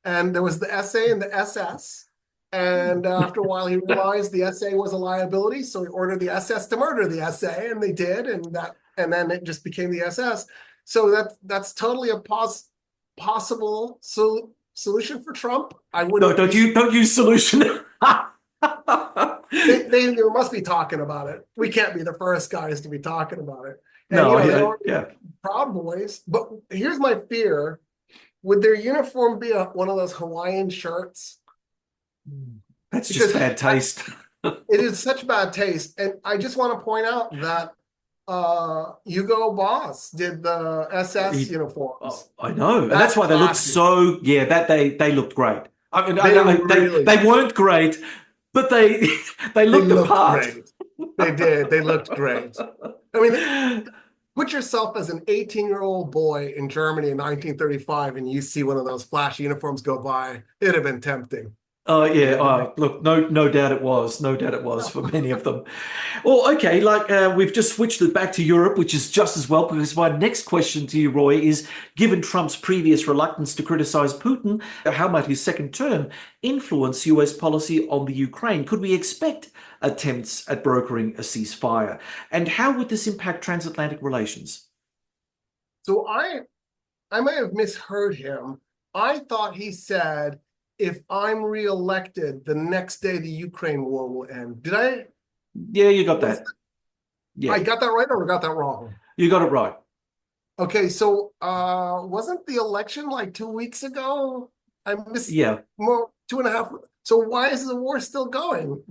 A: And there was the SA and the SS. And after a while, he realized the SA was a liability. So he ordered the SS to murder the SA, and they did. And then it just became the SS. So that's totally a possible solution for Trump. I wouldn't.
B: Don't use solution.
A: they must be talking about it. We can't be the first guys to be talking about it. And, Proud Boys. But here's my fear: would their uniform be one of those Hawaiian shirts?
B: That's just bad taste.
A: It is such bad taste, and I just want to point out that. Hugo Boss did the SS uniforms.
B: I know, and that's why they looked so. Yeah, they looked great. I mean, they weren't great, but they looked the part.
A: Great. They did. They looked great. I mean, put yourself as an 18-year-old boy in Germany in 1935, and you see one of those flashy uniforms go by. It'd have been tempting.
B: Oh yeah, look, no doubt it was. No doubt it was for many of them. Well, okay, we've just switched it back to Europe, which is just as well, because my next question to you, Roy, is given Trump's previous reluctance to criticize Putin, how might his second term influence US policy on the Ukraine? Could we expect attempts at brokering a ceasefire? And how would this impact transatlantic relations?
A: So I might have misheard him. I thought he said, if I'm reelected, the next day the Ukraine war will end. Did I?
B: Yeah, you got that. Yeah.
A: I got that right or got that wrong?
B: You got it right.
A: Okay, so wasn't the election like 2 weeks ago? I missed
B: Yeah.
A: more 2.5. So why is the war still going?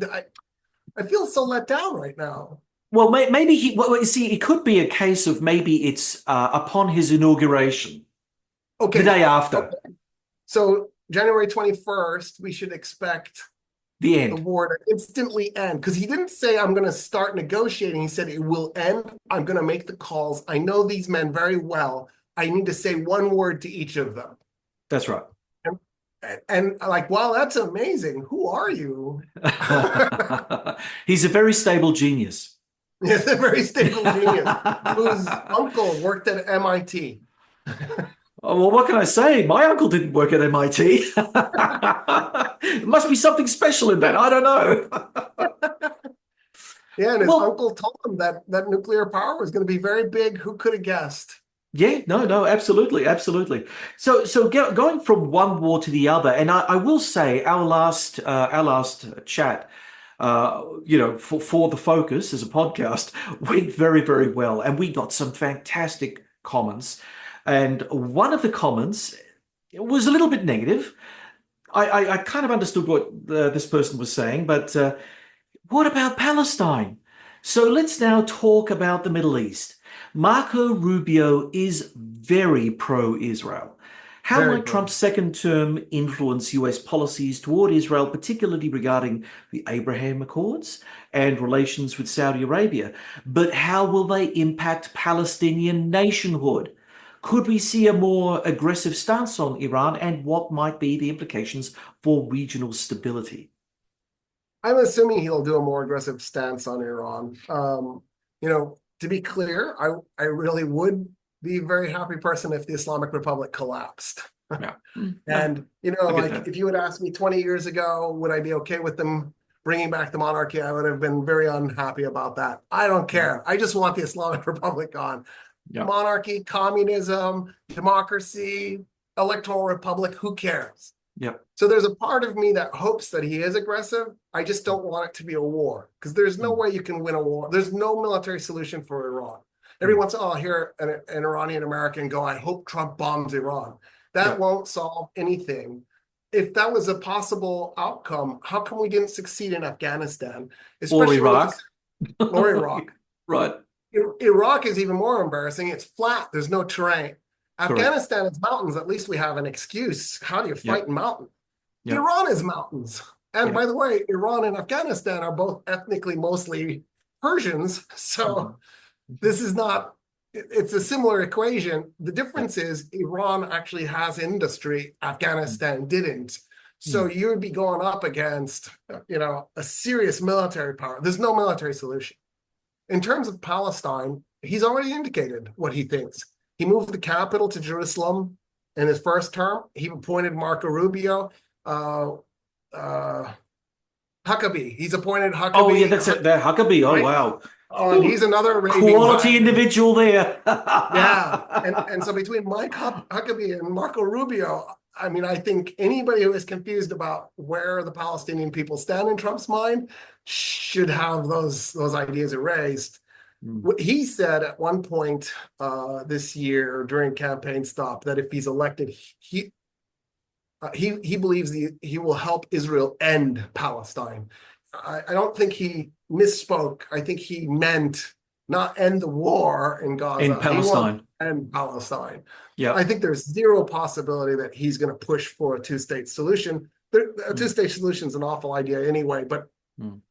A: I feel so let down right now.
B: Well, maybe well, you see, it could be a case of maybe it's upon his inauguration, the
A: Okay,
B: day after,
A: okay. So January 21st, we should expect
B: the
A: the
B: end.
A: war to instantly end because he didn't say I'm going to start negotiating. He said it will end. I'm going to make the calls. I know these men very well. I need to say one word to each of them.
B: That's right.
A: And like, wow, that's amazing. Who are you?
B: He's a very stable genius.
A: He's a very stable genius whose uncle worked at MIT.
B: Oh, well, what can I say? My uncle didn't work at MIT. There must be something special in that. I don't know.
A: Yeah, and his
B: Well,
A: uncle told him that nuclear power was going to be very big. Who could have guessed?
B: yeah, no, absolutely, absolutely. So going from one war to the other, and I will say our last chat, for the focus as a podcast went very, very well, and we got some fantastic comments. And one of the comments was a little bit negative. I kind of understood what this person was saying, but what about Palestine? So let's now talk about the Middle East. Marco Rubio is very pro-Israel. How
A: Very
B: might
A: pro.
B: Trump's second term influence US policies toward Israel, particularly regarding the Abraham Accords and relations with Saudi Arabia? But how will they impact Palestinian nationhood? Could we see a more aggressive stance on Iran, and what might be the implications for regional stability?
A: I'm assuming he'll do a more aggressive stance on Iran. To be clear, I really would be a very happy person if the Islamic Republic collapsed.
B: Yeah. No,
A: And,
B: I get
A: like
B: that.
A: if you had asked me 20 years ago, would I be okay with them bringing back the monarchy? I would have been very unhappy about that. I don't
B: Mm.
A: care. I just want the Islamic Republic gone.
B: Yeah.
A: Monarchy, communism, democracy, electoral republic, who cares?
B: Yeah.
A: So there's a part of me that hopes that he is aggressive. I just don't want it to be a war because there's no
B: Mm.
A: way you can win a war. There's no military solution for Iran. Every
B: Mm.
A: once in a while, I'll hear an Iranian American go, I hope Trump bombs Iran. That
B: Yeah.
A: won't solve anything. If that was a possible outcome, how come we didn't succeed in Afghanistan,
B: Or
A: especially when you
B: Iraq.
A: consider, or Iraq?
B: Right.
A: Iraq is even more embarrassing. It's flat, there's no terrain.
B: Correct.
A: Afghanistan is mountains. At least we have an excuse. How do you fight
B: Yep.
A: in mountains?
B: Yep.
A: Iran is mountains. And by
B: Yep.
A: the way, Iran and Afghanistan are both ethnically mostly Persians.
B: Mhm.
A: So this is not, it's a similar equation. The
B: Yep.
A: difference is Iran actually has industry, Afghanistan didn't. So
B: Mm.
A: you would be going up against, a serious military power. There's no military solution. In terms of Palestine, he's already indicated what he thinks. He moved the capital to Jerusalem in his first term. He appointed Marco Rubio, uh, uh, Huckabee. He's appointed
B: Oh, yeah,
A: Huckabee,
B: that's it. That Huckabee. Oh,
A: right?
B: wow.
A: And he's
B: Whew.
A: another raving
B: Quality
A: Zionist.
B: individual there.
A: Yeah, and so between Mike Huckabee and Marco Rubio, I mean, I think anybody who is confused about where the Palestinian people stand in Trump's mind should have those ideas erased.
B: Mm.
A: What he said at one point this year during campaign stop that if he's elected, he believes he will help Israel end Palestine. I don't think he misspoke. I think he meant not end the war in
B: In
A: Gaza. He wants
B: Palestine.
A: to end Palestine. I
B: Yep.
A: think there's zero possibility that he's going to push for a two-state solution. A
B: Mm.
A: two-state solution is an awful idea anyway, but
B: Mm.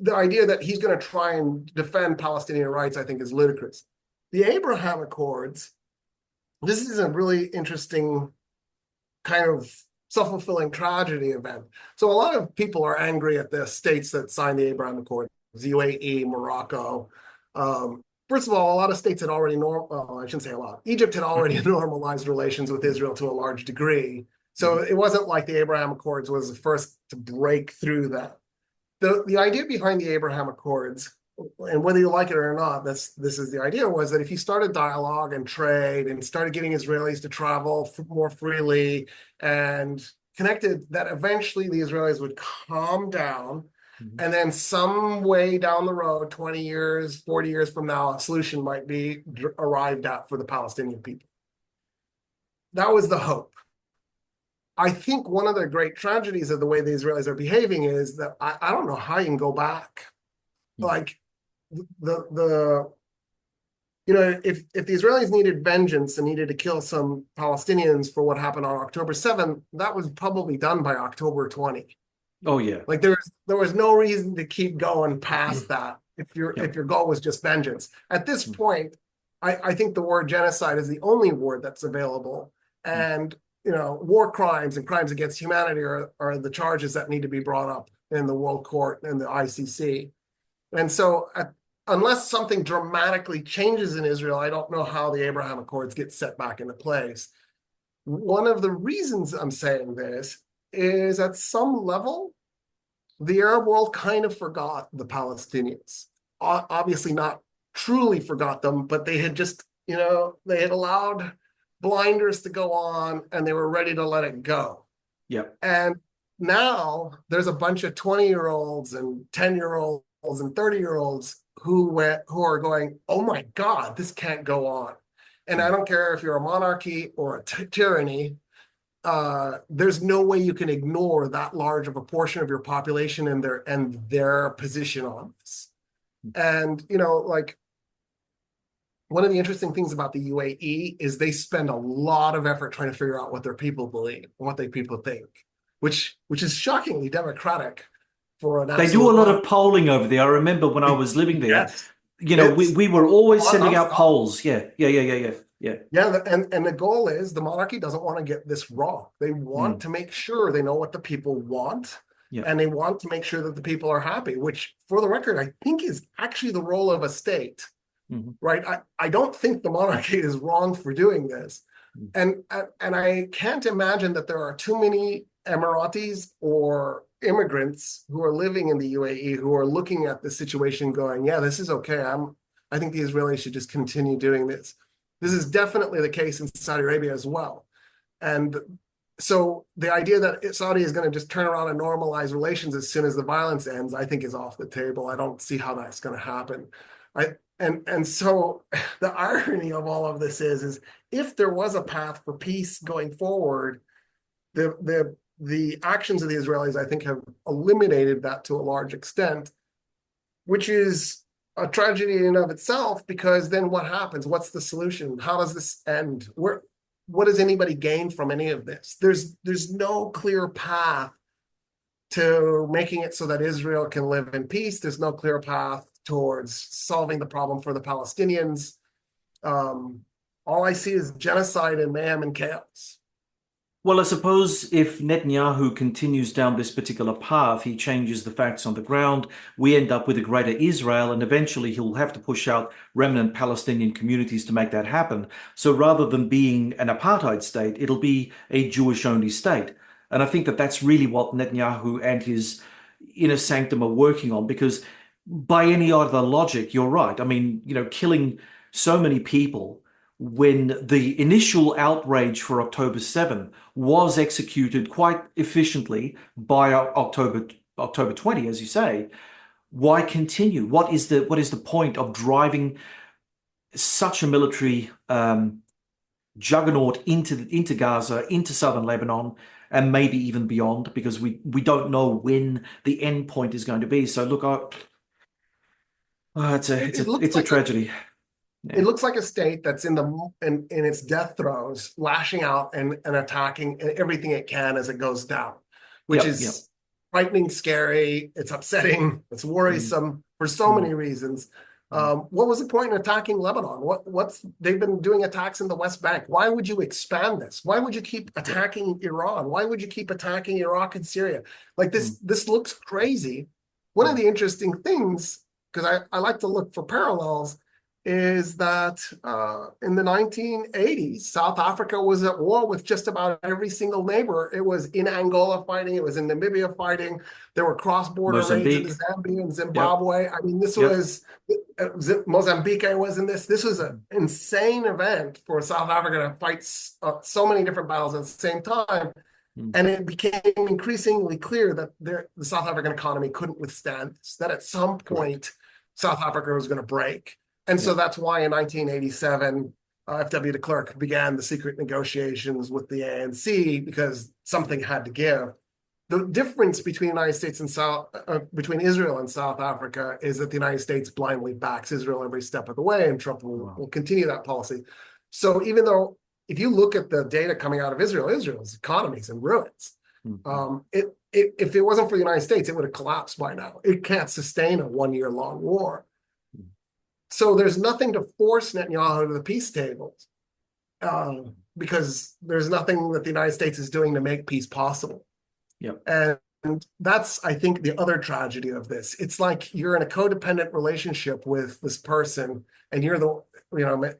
A: the idea that he's going to try and defend Palestinian rights, I think, is ludicrous. The Abraham Accords, this is a really interesting kind of self-fulfilling tragedy event. So a lot of people are angry at the states that signed the Abraham Accords, UAE, Morocco. First of all, a lot of states had already, I shouldn't say a lot, Egypt had already normalized relations with Israel to a large degree. So it wasn't like the Abraham Accords was the first to break through that. The idea behind the Abraham Accords, and whether you like it or not, this is the idea, was that if you started dialogue and trade and started getting Israelis to travel more freely and connected, that eventually the Israelis would calm down
B: Mhm.
A: And then some way down the road, 20 years, 40 years from now, a solution might be arrived at for the Palestinian people. That was the hope. I think one of the great tragedies of the way the Israelis are behaving is that I don't know how you can go back. Like the if the Israelis needed vengeance and needed to kill some Palestinians for what happened on October 7th, that was probably done by October 20.
B: Oh yeah.
A: Like there was no reason to keep going past that if
B: Yep.
A: your goal was just vengeance. At this point, I think the word genocide is the only word that's available. And war crimes and crimes against humanity are the charges that need to be brought up in the World Court and the ICC. And so unless something dramatically changes in Israel, I don't know how the Abraham Accords get set back into place. One of the reasons I'm saying this is at some level, the Arab world kind of forgot the Palestinians. Obviously not truly forgot them, but they had just, they had allowed blinders to go on and they were ready to let it go.
B: Yep.
A: And now there's a bunch of 20-year-olds and 10-year-olds and 30-year-olds who are going, oh my God, this can't go on. And I don't care if you're a monarchy or a tyranny, there's no way you can ignore that large of a portion of your population and their position on this. And like one of the interesting things about the UAE is they spend a lot of effort trying to figure out what their people believe and what their people think, which is shockingly democratic for an
B: They do a lot
A: absolute
B: of polling over there. I remember when I was living there,
A: yes.
B: we were always sending out
A: nonstop.
B: polls. Yeah.
A: And the goal is the monarchy doesn't want to get this wrong. They want to make sure they know what the people want, and they want to make sure that the people are happy, which for the record, I think is actually the role of a state, right? I don't think the monarchy is wrong for doing this. And I can't imagine that there are too many Emiratis or immigrants who are living in the UAE who are looking at the situation going, yeah, this is okay. I think the Israelis should just continue doing this. This is definitely the case in Saudi Arabia as well. And so the idea that Saudi is going to just turn around and normalize relations as soon as the violence ends, I think is off the table. I don't see how that's going to happen. And so the irony of all of this is if there was a path for peace going forward, the actions of the Israelis, I think, have eliminated that to a large extent, which is a tragedy in and of itself, because then what happens? What's the solution? How does this end? What does anybody gain from any of this? There's no clear path to making it so that Israel can live in peace. There's no clear path towards solving the problem for the Palestinians. All I see is genocide and mayhem and chaos.
B: Well, I suppose if Netanyahu continues down this particular path, he changes the facts on the ground, we end up with a greater Israel, and eventually he'll have to push out remnant Palestinian communities to make that happen. So rather than being an apartheid state, it'll be a Jewish-only state. And I think that that's really what Netanyahu and his inner sanctum are working on, because by any other logic, you're right. I mean, killing so many people when the initial outrage for October 7 was executed quite efficiently by October 20, as you say, why continue? What is the point of driving such a military juggernaut into Gaza, into southern Lebanon, and maybe even beyond? Because we don't know when the end point is going to be. So look, it's a tragedy.
A: It looks like a state that's in its death throes, lashing out and attacking everything it can as it goes down, which is frightening, scary. It's upsetting. It's worrisome for so many reasons. What was the point in attacking Lebanon? They've been doing attacks in the West Bank. Why would you expand this? Why would you keep attacking Iran? Why would you keep attacking Iraq and Syria? Like this looks crazy. One of the interesting things, because I like to look for parallels, is that in the 1980s, South Africa was at war with just about every single neighbor. It was in Angola fighting. It was in Namibia fighting. There were cross-border raids into Zambia and Zimbabwe. I mean, this was Mozambique was in this. This was an insane event for South Africa to fight so many different battles at the same time. And it became increasingly clear that the South African economy couldn't withstand this, that at some point South Africa was going to break. And so that's why in 1987, F.W. de Klerk began the secret negotiations with the ANC, because something had to give. The difference between the United States and between Israel and South Africa is that the United States blindly backs Israel every step of the way, and Trump will continue that policy. So even though, if you look at the data coming out of Israel, Israel's economy is in ruins. If it wasn't for the United States, it would have collapsed by now. It can't sustain a one-year-long war. So there's nothing to force Netanyahu to the peace tables, because there's nothing that the United States is doing to make peace possible. And that's, I think, the other tragedy of this. It's like you're in a codependent relationship with this person, and you're the,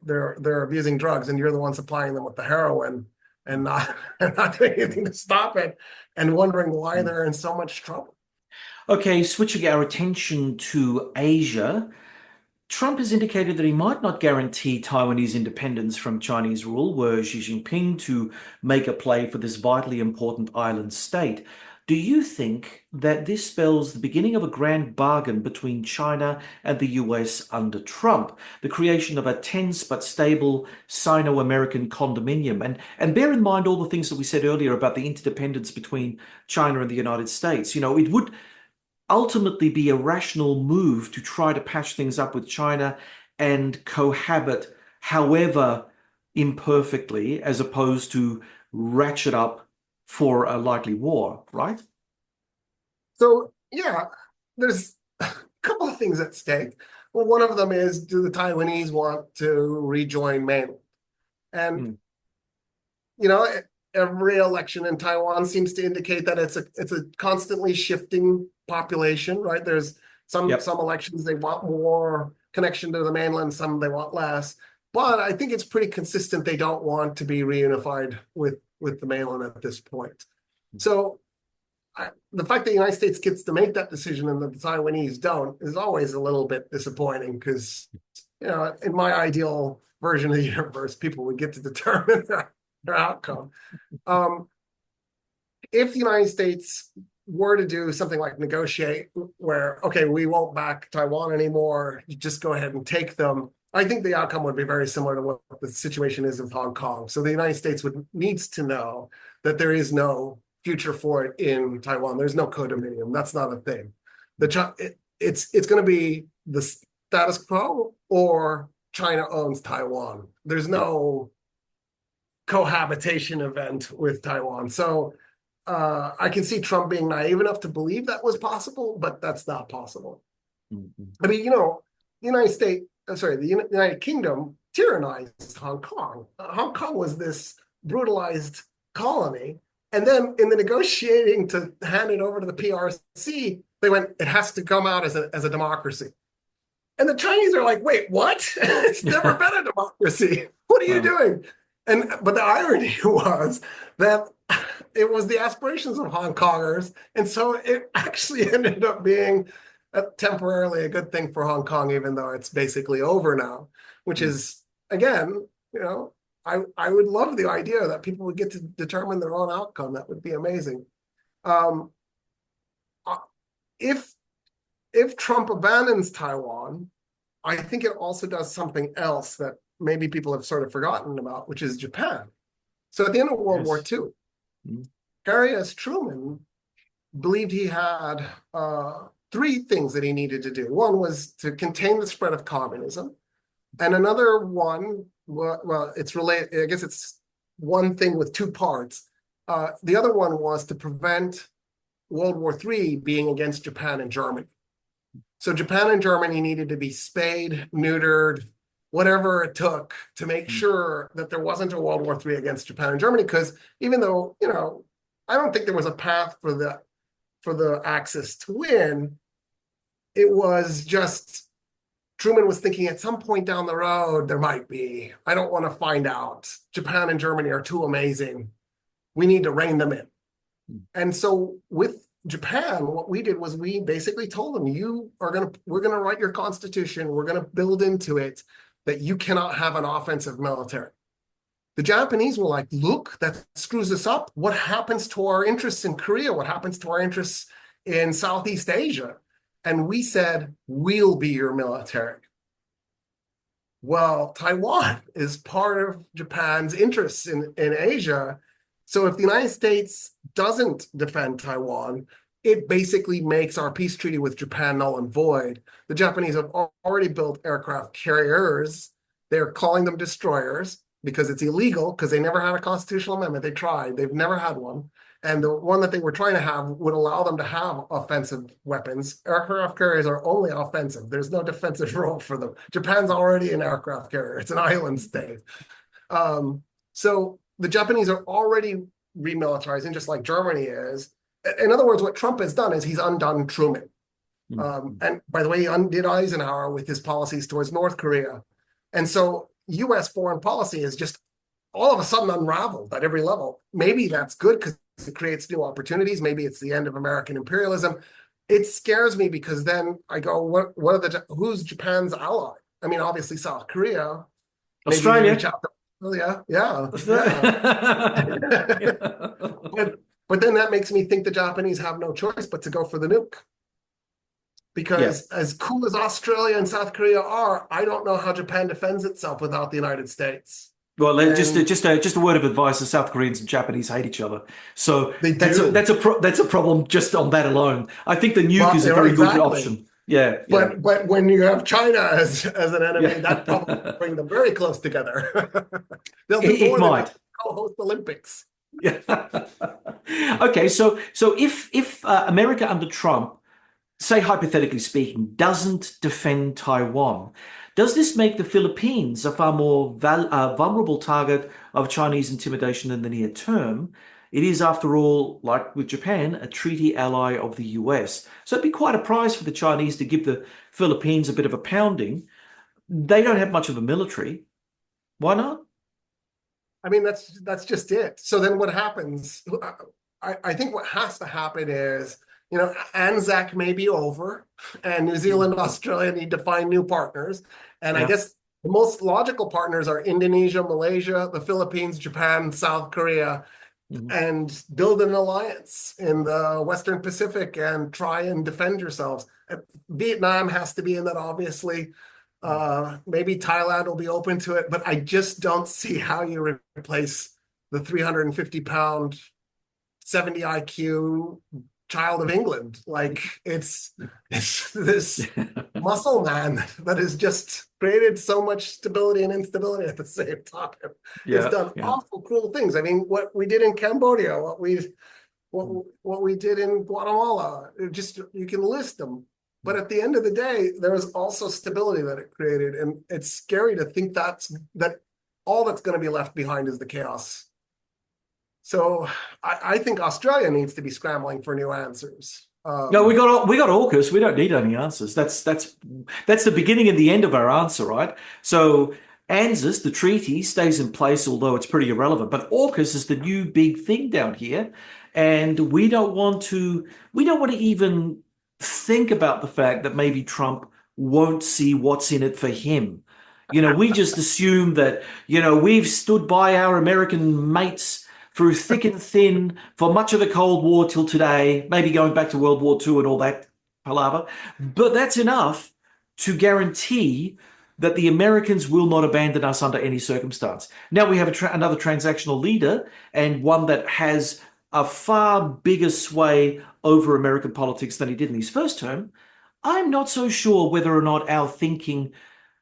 A: they're abusing drugs, and you're the one supplying them with the heroin, and not doing anything to stop it, and wondering why they're in so much trouble.
B: Okay, switching our attention to Asia, Trump has indicated that he might not guarantee Taiwanese independence from Chinese rule, were Xi Jinping to make a play for this vitally important island state. Do you think that this spells the beginning of a grand bargain between China and the US under Trump, the creation of a tense but stable Sino-American condominium? And bear in mind all the things that we said earlier about the interdependence between China and the United States. It would ultimately be a rational move to try to patch things up with China and cohabit, however imperfectly, as opposed to ratchet up for a likely war, right?
A: So, yeah, there's a couple of things at stake. Well, one of them is, do the Taiwanese want to rejoin mainland? And, every election in Taiwan seems to indicate that it's a constantly shifting population, right? There's some elections they want more connection to the mainland, some they want less. But I think it's pretty consistent they don't want to be reunified with the mainland at this point. So the fact that the United States gets to make that decision and that the Taiwanese don't is always a little bit disappointing, because, in my ideal version of the universe, people would get to determine their outcome. If the United States were to do something like negotiate where, okay, we won't back Taiwan anymore, you just go ahead and take them, I think the outcome would be very similar to what the situation is with Hong Kong. So the United States needs to know that there is no future for it in Taiwan. There's no condominium. That's not a thing. It's going to be the status quo, or China owns Taiwan. There's no cohabitation event with Taiwan. So I can see Trump being naive enough to believe that was possible, but that's not possible. I mean, the United Kingdom tyrannized Hong Kong. Hong Kong was this brutalized colony. And then in the negotiating to hand it over to the PRC, they went, it has to come out as a democracy. And the Chinese are like, wait, what? It's never been a democracy. What are you doing? But the irony was that it was the aspirations of Hong Kongers. And so it actually ended up being temporarily a good thing for Hong Kong, even though it's basically over now, which is, again, I would love the idea that people would get to determine their own outcome. That would be amazing. If Trump abandons Taiwan, I think it also does something else that maybe people have sort of forgotten about, which is Japan. So at the end of World War II, Caria Truman believed he had three things that he needed to do. One was to contain the spread of communism. And another one, well, it's related, I guess it's one thing with two parts. The other one was to prevent World War III being against Japan and Germany. So Japan and Germany needed to be spayed, neutered, whatever it took to make sure that there wasn't a World War III against Japan and Germany. Because even though, I don't think there was a path for the Axis to win, it was just Truman was thinking at some point down the road, there might be. I don't want to find out. Japan and Germany are too amazing. We need to rein them in. And so with Japan, what we did was we basically told them, we're going to write your constitution. We're going to build into it that you cannot have an offensive military. The Japanese were like, look, that screws us up. What happens to our interests in Korea? What happens to our interests in Southeast Asia? And we said, we'll be your military. Well, Taiwan is part of Japan's interests in Asia. So if the United States doesn't defend Taiwan, it basically makes our peace treaty with Japan null and void. The Japanese have already built aircraft carriers. They're calling them destroyers because it's illegal, because they never had a constitutional amendment. They tried. They've never had one. And the one that they were trying to have would allow them to have offensive weapons. Aircraft carriers are only offensive. There's no defensive role for them. Japan's already an aircraft carrier. It's an island state. So the Japanese are already remilitarizing, just like Germany is. In other words, what Trump has done is he's undone Truman. And by the way, he undid Eisenhower with his policies towards North Korea. And so US foreign policy is just all of a sudden unraveled at every level. Maybe that's good because it creates new opportunities. Maybe it's the end of American imperialism. It scares me because then I go, who's Japan's ally? I mean, obviously South Korea.
B: Australia.
A: Yeah. But then that makes me think the Japanese have no choice but to go for the nuke. Because as cool as Australia and South Korea are, I don't know how Japan defends itself without the United States.
B: Well, just a word of advice: the South Koreans and Japanese hate each other, so that's a problem just on that alone. I think the nuke is a very good option. Yeah,
A: but when you have China as an enemy, that probably bring them very close together. They'll do more than co-host Olympics.
B: Yeah. Okay, so if America under Trump, say hypothetically speaking, doesn't defend Taiwan, does this make the Philippines a far more vulnerable target of Chinese intimidation in the near term? It is, after all, like with Japan, a treaty ally of the US. So it'd be quite a prize for the Chinese to give the Philippines a bit of a pounding. They don't have much of a military. Why not?
A: I mean, that's just it. So then what happens? I think what has to happen is, ANZAC may be over, and New Zealand and Australia need to find new partners. And I guess the most logical partners are Indonesia, Malaysia, the Philippines, Japan, South Korea, and build an alliance in the Western Pacific and try and defend yourselves. Vietnam has to be in that, obviously. Maybe Thailand will be open to it, but I just don't see how you replace the 350-pound, 70 IQ child of England. Like it's this muscle man that has just created so much stability and instability at the same time. It's done awful, cruel things. I mean, what we did in Cambodia, what we did in Guatemala, you can list them. But at the end of the day, there was also stability that it created, and it's scary to think that all that's going to be left behind is the chaos. So I think Australia needs to be scrambling for new answers.
B: No, we got AUKUS. We don't need any answers. That's the beginning and the end of our answer, right? So ANZUS, the treaty, stays in place, although it's pretty irrelevant. But AUKUS is the new big thing down here, and we don't want to even think about the fact that maybe Trump won't see what's in it for him. We just assume that we've stood by our American mates through thick and thin for much of the Cold War till today, maybe going back to World War II and all that palaver. But that's enough to guarantee that the Americans will not abandon us under any circumstance. Now we have another transactional leader, and one that has a far bigger sway over American politics than he did in his first term. I'm not so sure whether or not our thinking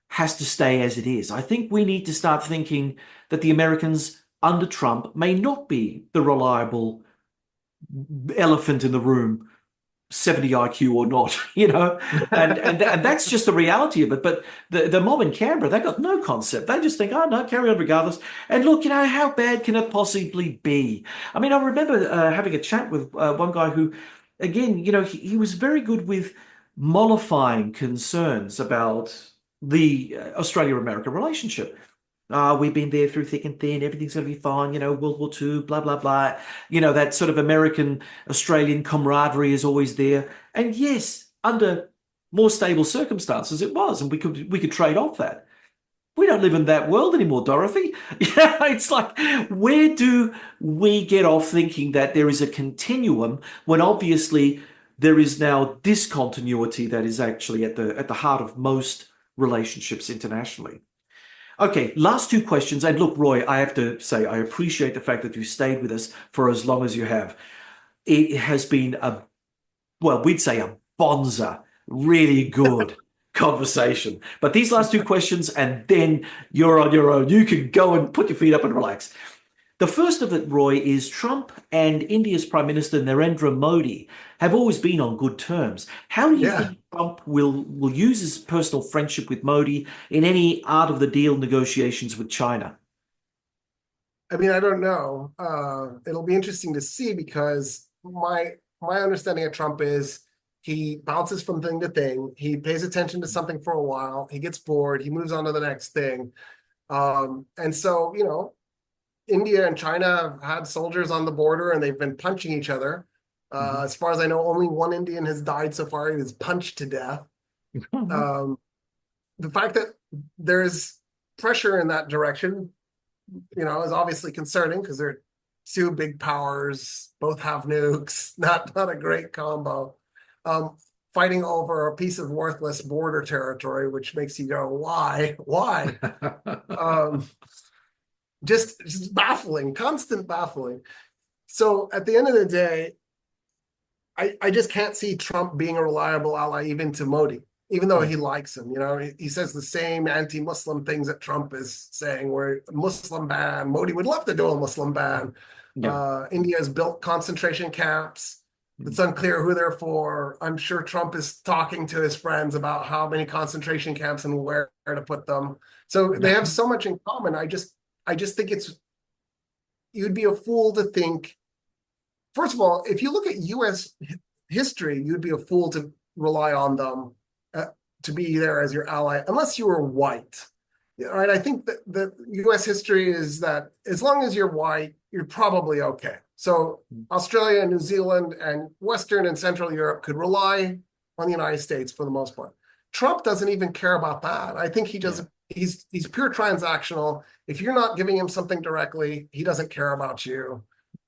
B: has to stay as it is. I think we need to start thinking that the Americans under Trump may not be the reliable elephant in the room, 70 IQ or not, and that's just the reality of it. But the mob in Canberra, they got no concept. They just think, oh no, carry on regardless. And look, how bad can it possibly be? I mean, I remember having a chat with one guy who, again, he was very good with mollifying concerns about the Australia-America relationship. We've been there through thick and thin. Everything's going to be fine. World War II, blah, blah, blah. That sort of American-Australian camaraderie is always there. And yes, under more stable circumstances, it was. And we could trade off that. we don't live in that world anymore, Dorothy. Yeah, it's like, where do we get off thinking that there is a continuum when obviously there is now discontinuity that is actually at the heart of most relationships internationally? Okay, last two questions. And look, Roy, I have to say, I appreciate the fact that you stayed with us for as long as you have. It has been well, we'd say a bonza, really good conversation. But these last two questions, and then you're on your own. You can go and put your feet up and relax. The first of it, Roy, is Trump and India's Prime Minister Narendra Modi have always been on good terms. How do you think Trump will use his personal friendship with Modi in any art of the deal negotiations with China?
A: I mean, I don't know. It'll be interesting to see, because my understanding of Trump is he bounces from thing to thing. He pays attention to something for a while. He gets bored. He moves on to the next thing. And so, India and China have had soldiers on the border, and they've been punching each other. As far as I know, only one Indian has died so far. He was punched to death. The fact that there's pressure in that direction, is obviously concerning, because they're two big powers, both have nukes, not a great combo. Fighting over a piece of worthless border territory, which makes you go, why? Just baffling, constant baffling. So at the end of the day, I just can't see Trump being a reliable ally even to Modi, even though he likes him. He says the same anti-Muslim things that Trump is saying, where Muslim ban, Modi would love to do a Muslim ban. India has built concentration camps. It's unclear who they're for. I'm sure Trump is talking to his friends about how many concentration camps and where to put them. So they have so much in common. I just think you'd be a fool to think, first of all, if you look at U.S. history, you'd be a fool to rely on them to be there as your ally, unless you were white. Right? I think that the U.S. history is that as long as you're white, you're probably okay. So Australia, New Zealand, and Western and Central Europe could rely on the United States for the most part. Trump doesn't even care about that. I think he doesn't. He's pure transactional. If you're not giving him something directly, he doesn't care about you.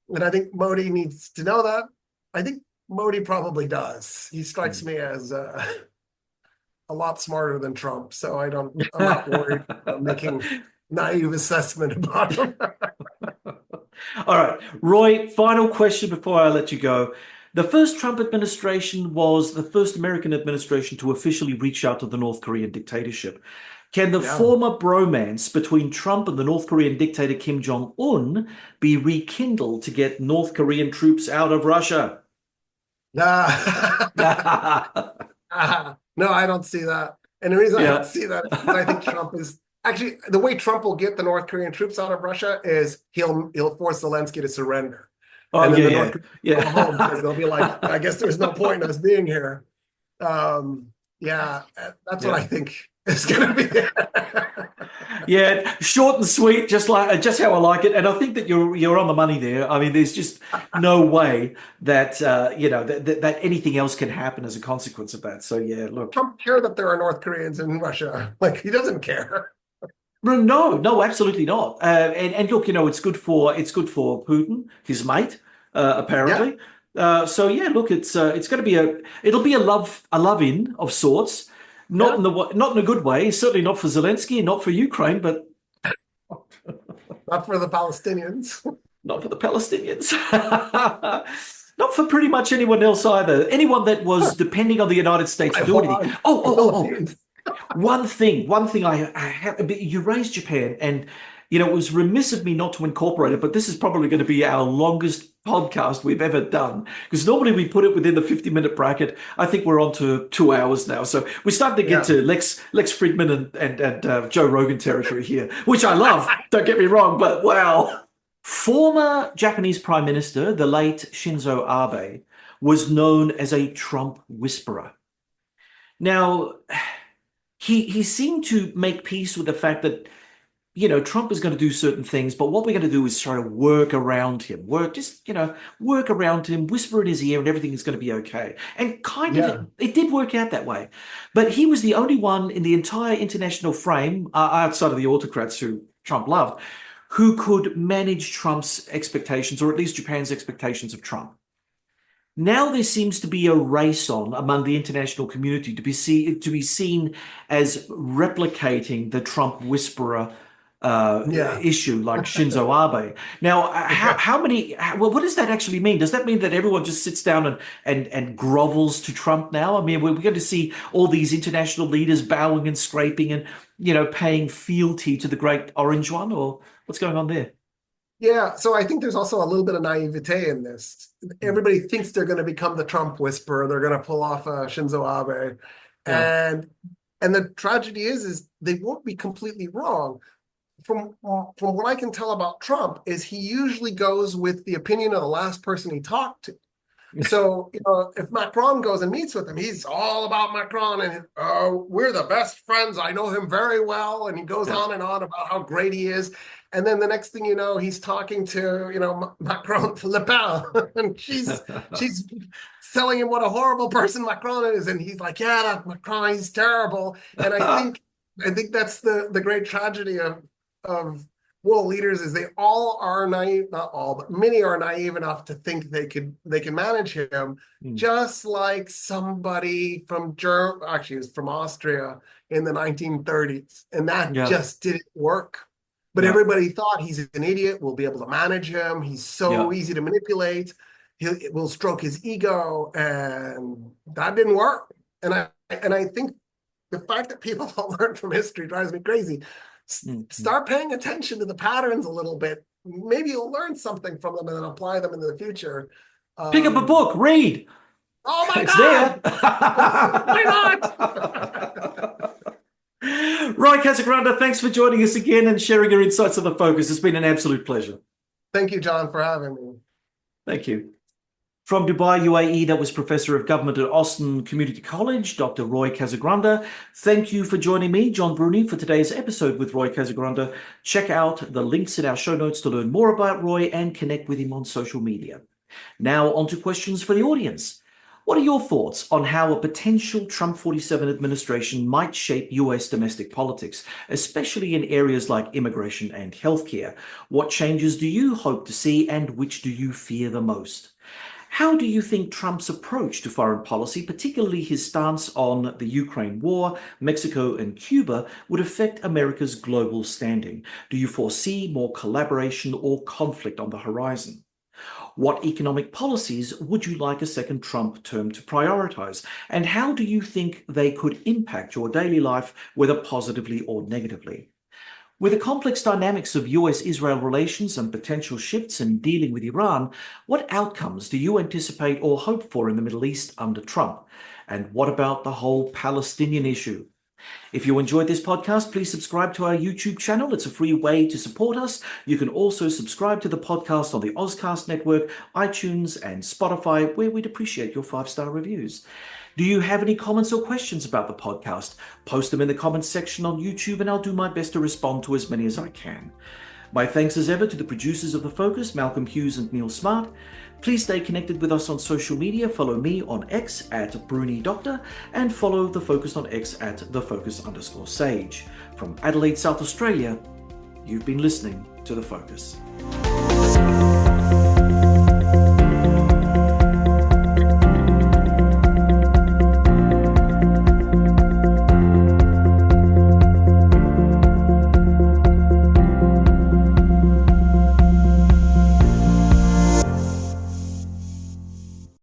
A: And I think Modi needs to know that. I think Modi probably does. He strikes me as a lot smarter than Trump. So I'm not worried about making naive assessment about him.
B: All right, Roy, final question before I let you go. The first Trump administration was the first American administration to officially reach out to the North Korean dictatorship. Can the former bromance between Trump and the North Korean dictator Kim Jong-un be rekindled to get North Korean troops out of Russia?
A: No, I don't see that. And the reason I don't see that is I think Trump is actually, the way Trump will get the North Korean troops out of Russia is he'll force Zelensky to surrender.
B: Oh,
A: and then
B: the North Koreans
A: go home, because they'll be like, I guess there's no point in us being here. That's what I think is going to be.
B: Short and sweet, just how I like it. And I think that you're on the money there. I mean, there's just no way that that anything else can happen as a consequence of that. So look,
A: Trump care that there are North Koreans in Russia. Like, he doesn't care.
B: No, absolutely not. And look, it's good for Putin, his mate, apparently. Look, it's going to be it'll be a love-in of sorts. Not in a good way. Certainly not for Zelensky and not for Ukraine, but
A: not for the Palestinians.
B: Not for the Palestinians. Not for pretty much anyone else either. Anyone that was depending on the United States to do anything. One thing I have. You raised Japan, and it was remiss of me not to incorporate it, but this is probably going to be our longest podcast we've ever done, because normally we put it within the 50-minute bracket. I think we're on to 2 hours now, so we're starting to get to Lex Friedman and Joe Rogan territory here, which I love. Don't get me wrong, but wow. Former Japanese Prime Minister, the late Shinzo Abe, was known as a Trump whisperer. Now, he seemed to make peace with the fact that Trump is going to do certain things, but what we're going to do is try to work around him, work around him, whisper in his ear, and everything is going to be okay. And kind of,
A: Yeah.
B: it did work out that way. But he was the only one in the entire international frame, outside of the autocrats who Trump loved, who could manage Trump's expectations, or at least Japan's expectations of Trump. Now there seems to be a race on among the international community to be seen as replicating the Trump whisperer
A: Yeah.
B: issue, like Shinzo Abe. Now, what does that actually mean? Does that mean that everyone just sits down and grovels to Trump now? I mean, we're going to see all these international leaders bowing and scraping and, paying fealty to the great orange one, or what's going on there?
A: Yeah, so I think there's also a little bit of naivete in this. Everybody thinks they're going to become the Trump whisperer. They're going to pull off a Shinzo Abe,
B: Yeah.
A: and the tragedy is they won't be completely wrong. From what I can tell about Trump is he usually goes with the opinion of the last person he talked to. So, if Macron goes and meets with him, he's all about Macron and we're the best friends. I know him very well. And he goes
B: Yeah.
A: on and on about how great he is. And then the next thing you know, he's talking to, Macron to Le Pen, and she's telling him what a horrible person Macron is. And he's like, yeah, that Macron, he's terrible. And I think that's the great tragedy of world leaders is they all are naive, not all, but many are naive enough to think they can manage him, just like somebody from actually it was from Austria in the 1930s, and that just didn't work. But everybody thought he's an idiot. We'll be able to manage him. He's so easy to manipulate. We'll stroke his ego, and that didn't work. And I think the fact that people don't learn from history drives me crazy. Start paying attention to the patterns a little bit. Maybe you'll learn something from them and then apply them into the future.
B: Pick up a book, read.
A: Oh my
B: It's
A: God!
B: there.
A: Why not?
B: Roy Casagranda, thanks for joining us again and sharing your insights on the focus. It's been an absolute pleasure.
A: Thank you, John, for having me.
B: Thank you. From Dubai, UAE, that was Professor of Government at Austin Community College, Dr. Roy Casagranda. Thank you for joining me, John Bruni, for today's episode with Roy Casagranda. Check out the links in our show notes to learn more about Roy and connect with him on social media. Now, on to questions for the audience. What are your thoughts on how a potential Trump 47 administration might shape US domestic politics, especially in areas like immigration and healthcare? What changes do you hope to see and which do you fear the most? How do you think Trump's approach to foreign policy, particularly his stance on the Ukraine war, Mexico and Cuba, would affect America's global standing? Do you foresee more collaboration or conflict on the horizon? What economic policies would you like a second Trump term to prioritize? And how do you think they could impact your daily life, whether positively or negatively? With the complex dynamics of US-Israel relations and potential shifts in dealing with Iran, what outcomes do you anticipate or hope for in the Middle East under Trump? And what about the whole Palestinian issue? If you enjoyed this podcast, please subscribe to our YouTube channel. It's a free way to support us. You can also subscribe to the podcast on the Ozcast network, iTunes, and Spotify, where we'd appreciate your 5-star reviews. Do you have any comments or questions about the podcast? Post them in the comments section on YouTube, and I'll do my best to respond to as many as I can. My thanks as ever to the producers of The Focus, Malcolm Hughes and Neil Smart. Please stay connected with us on social media. Follow me on X at BruniDoctor and follow The Focus on X at TheFocus_Sage. From Adelaide, South Australia, you've been listening to The Focus.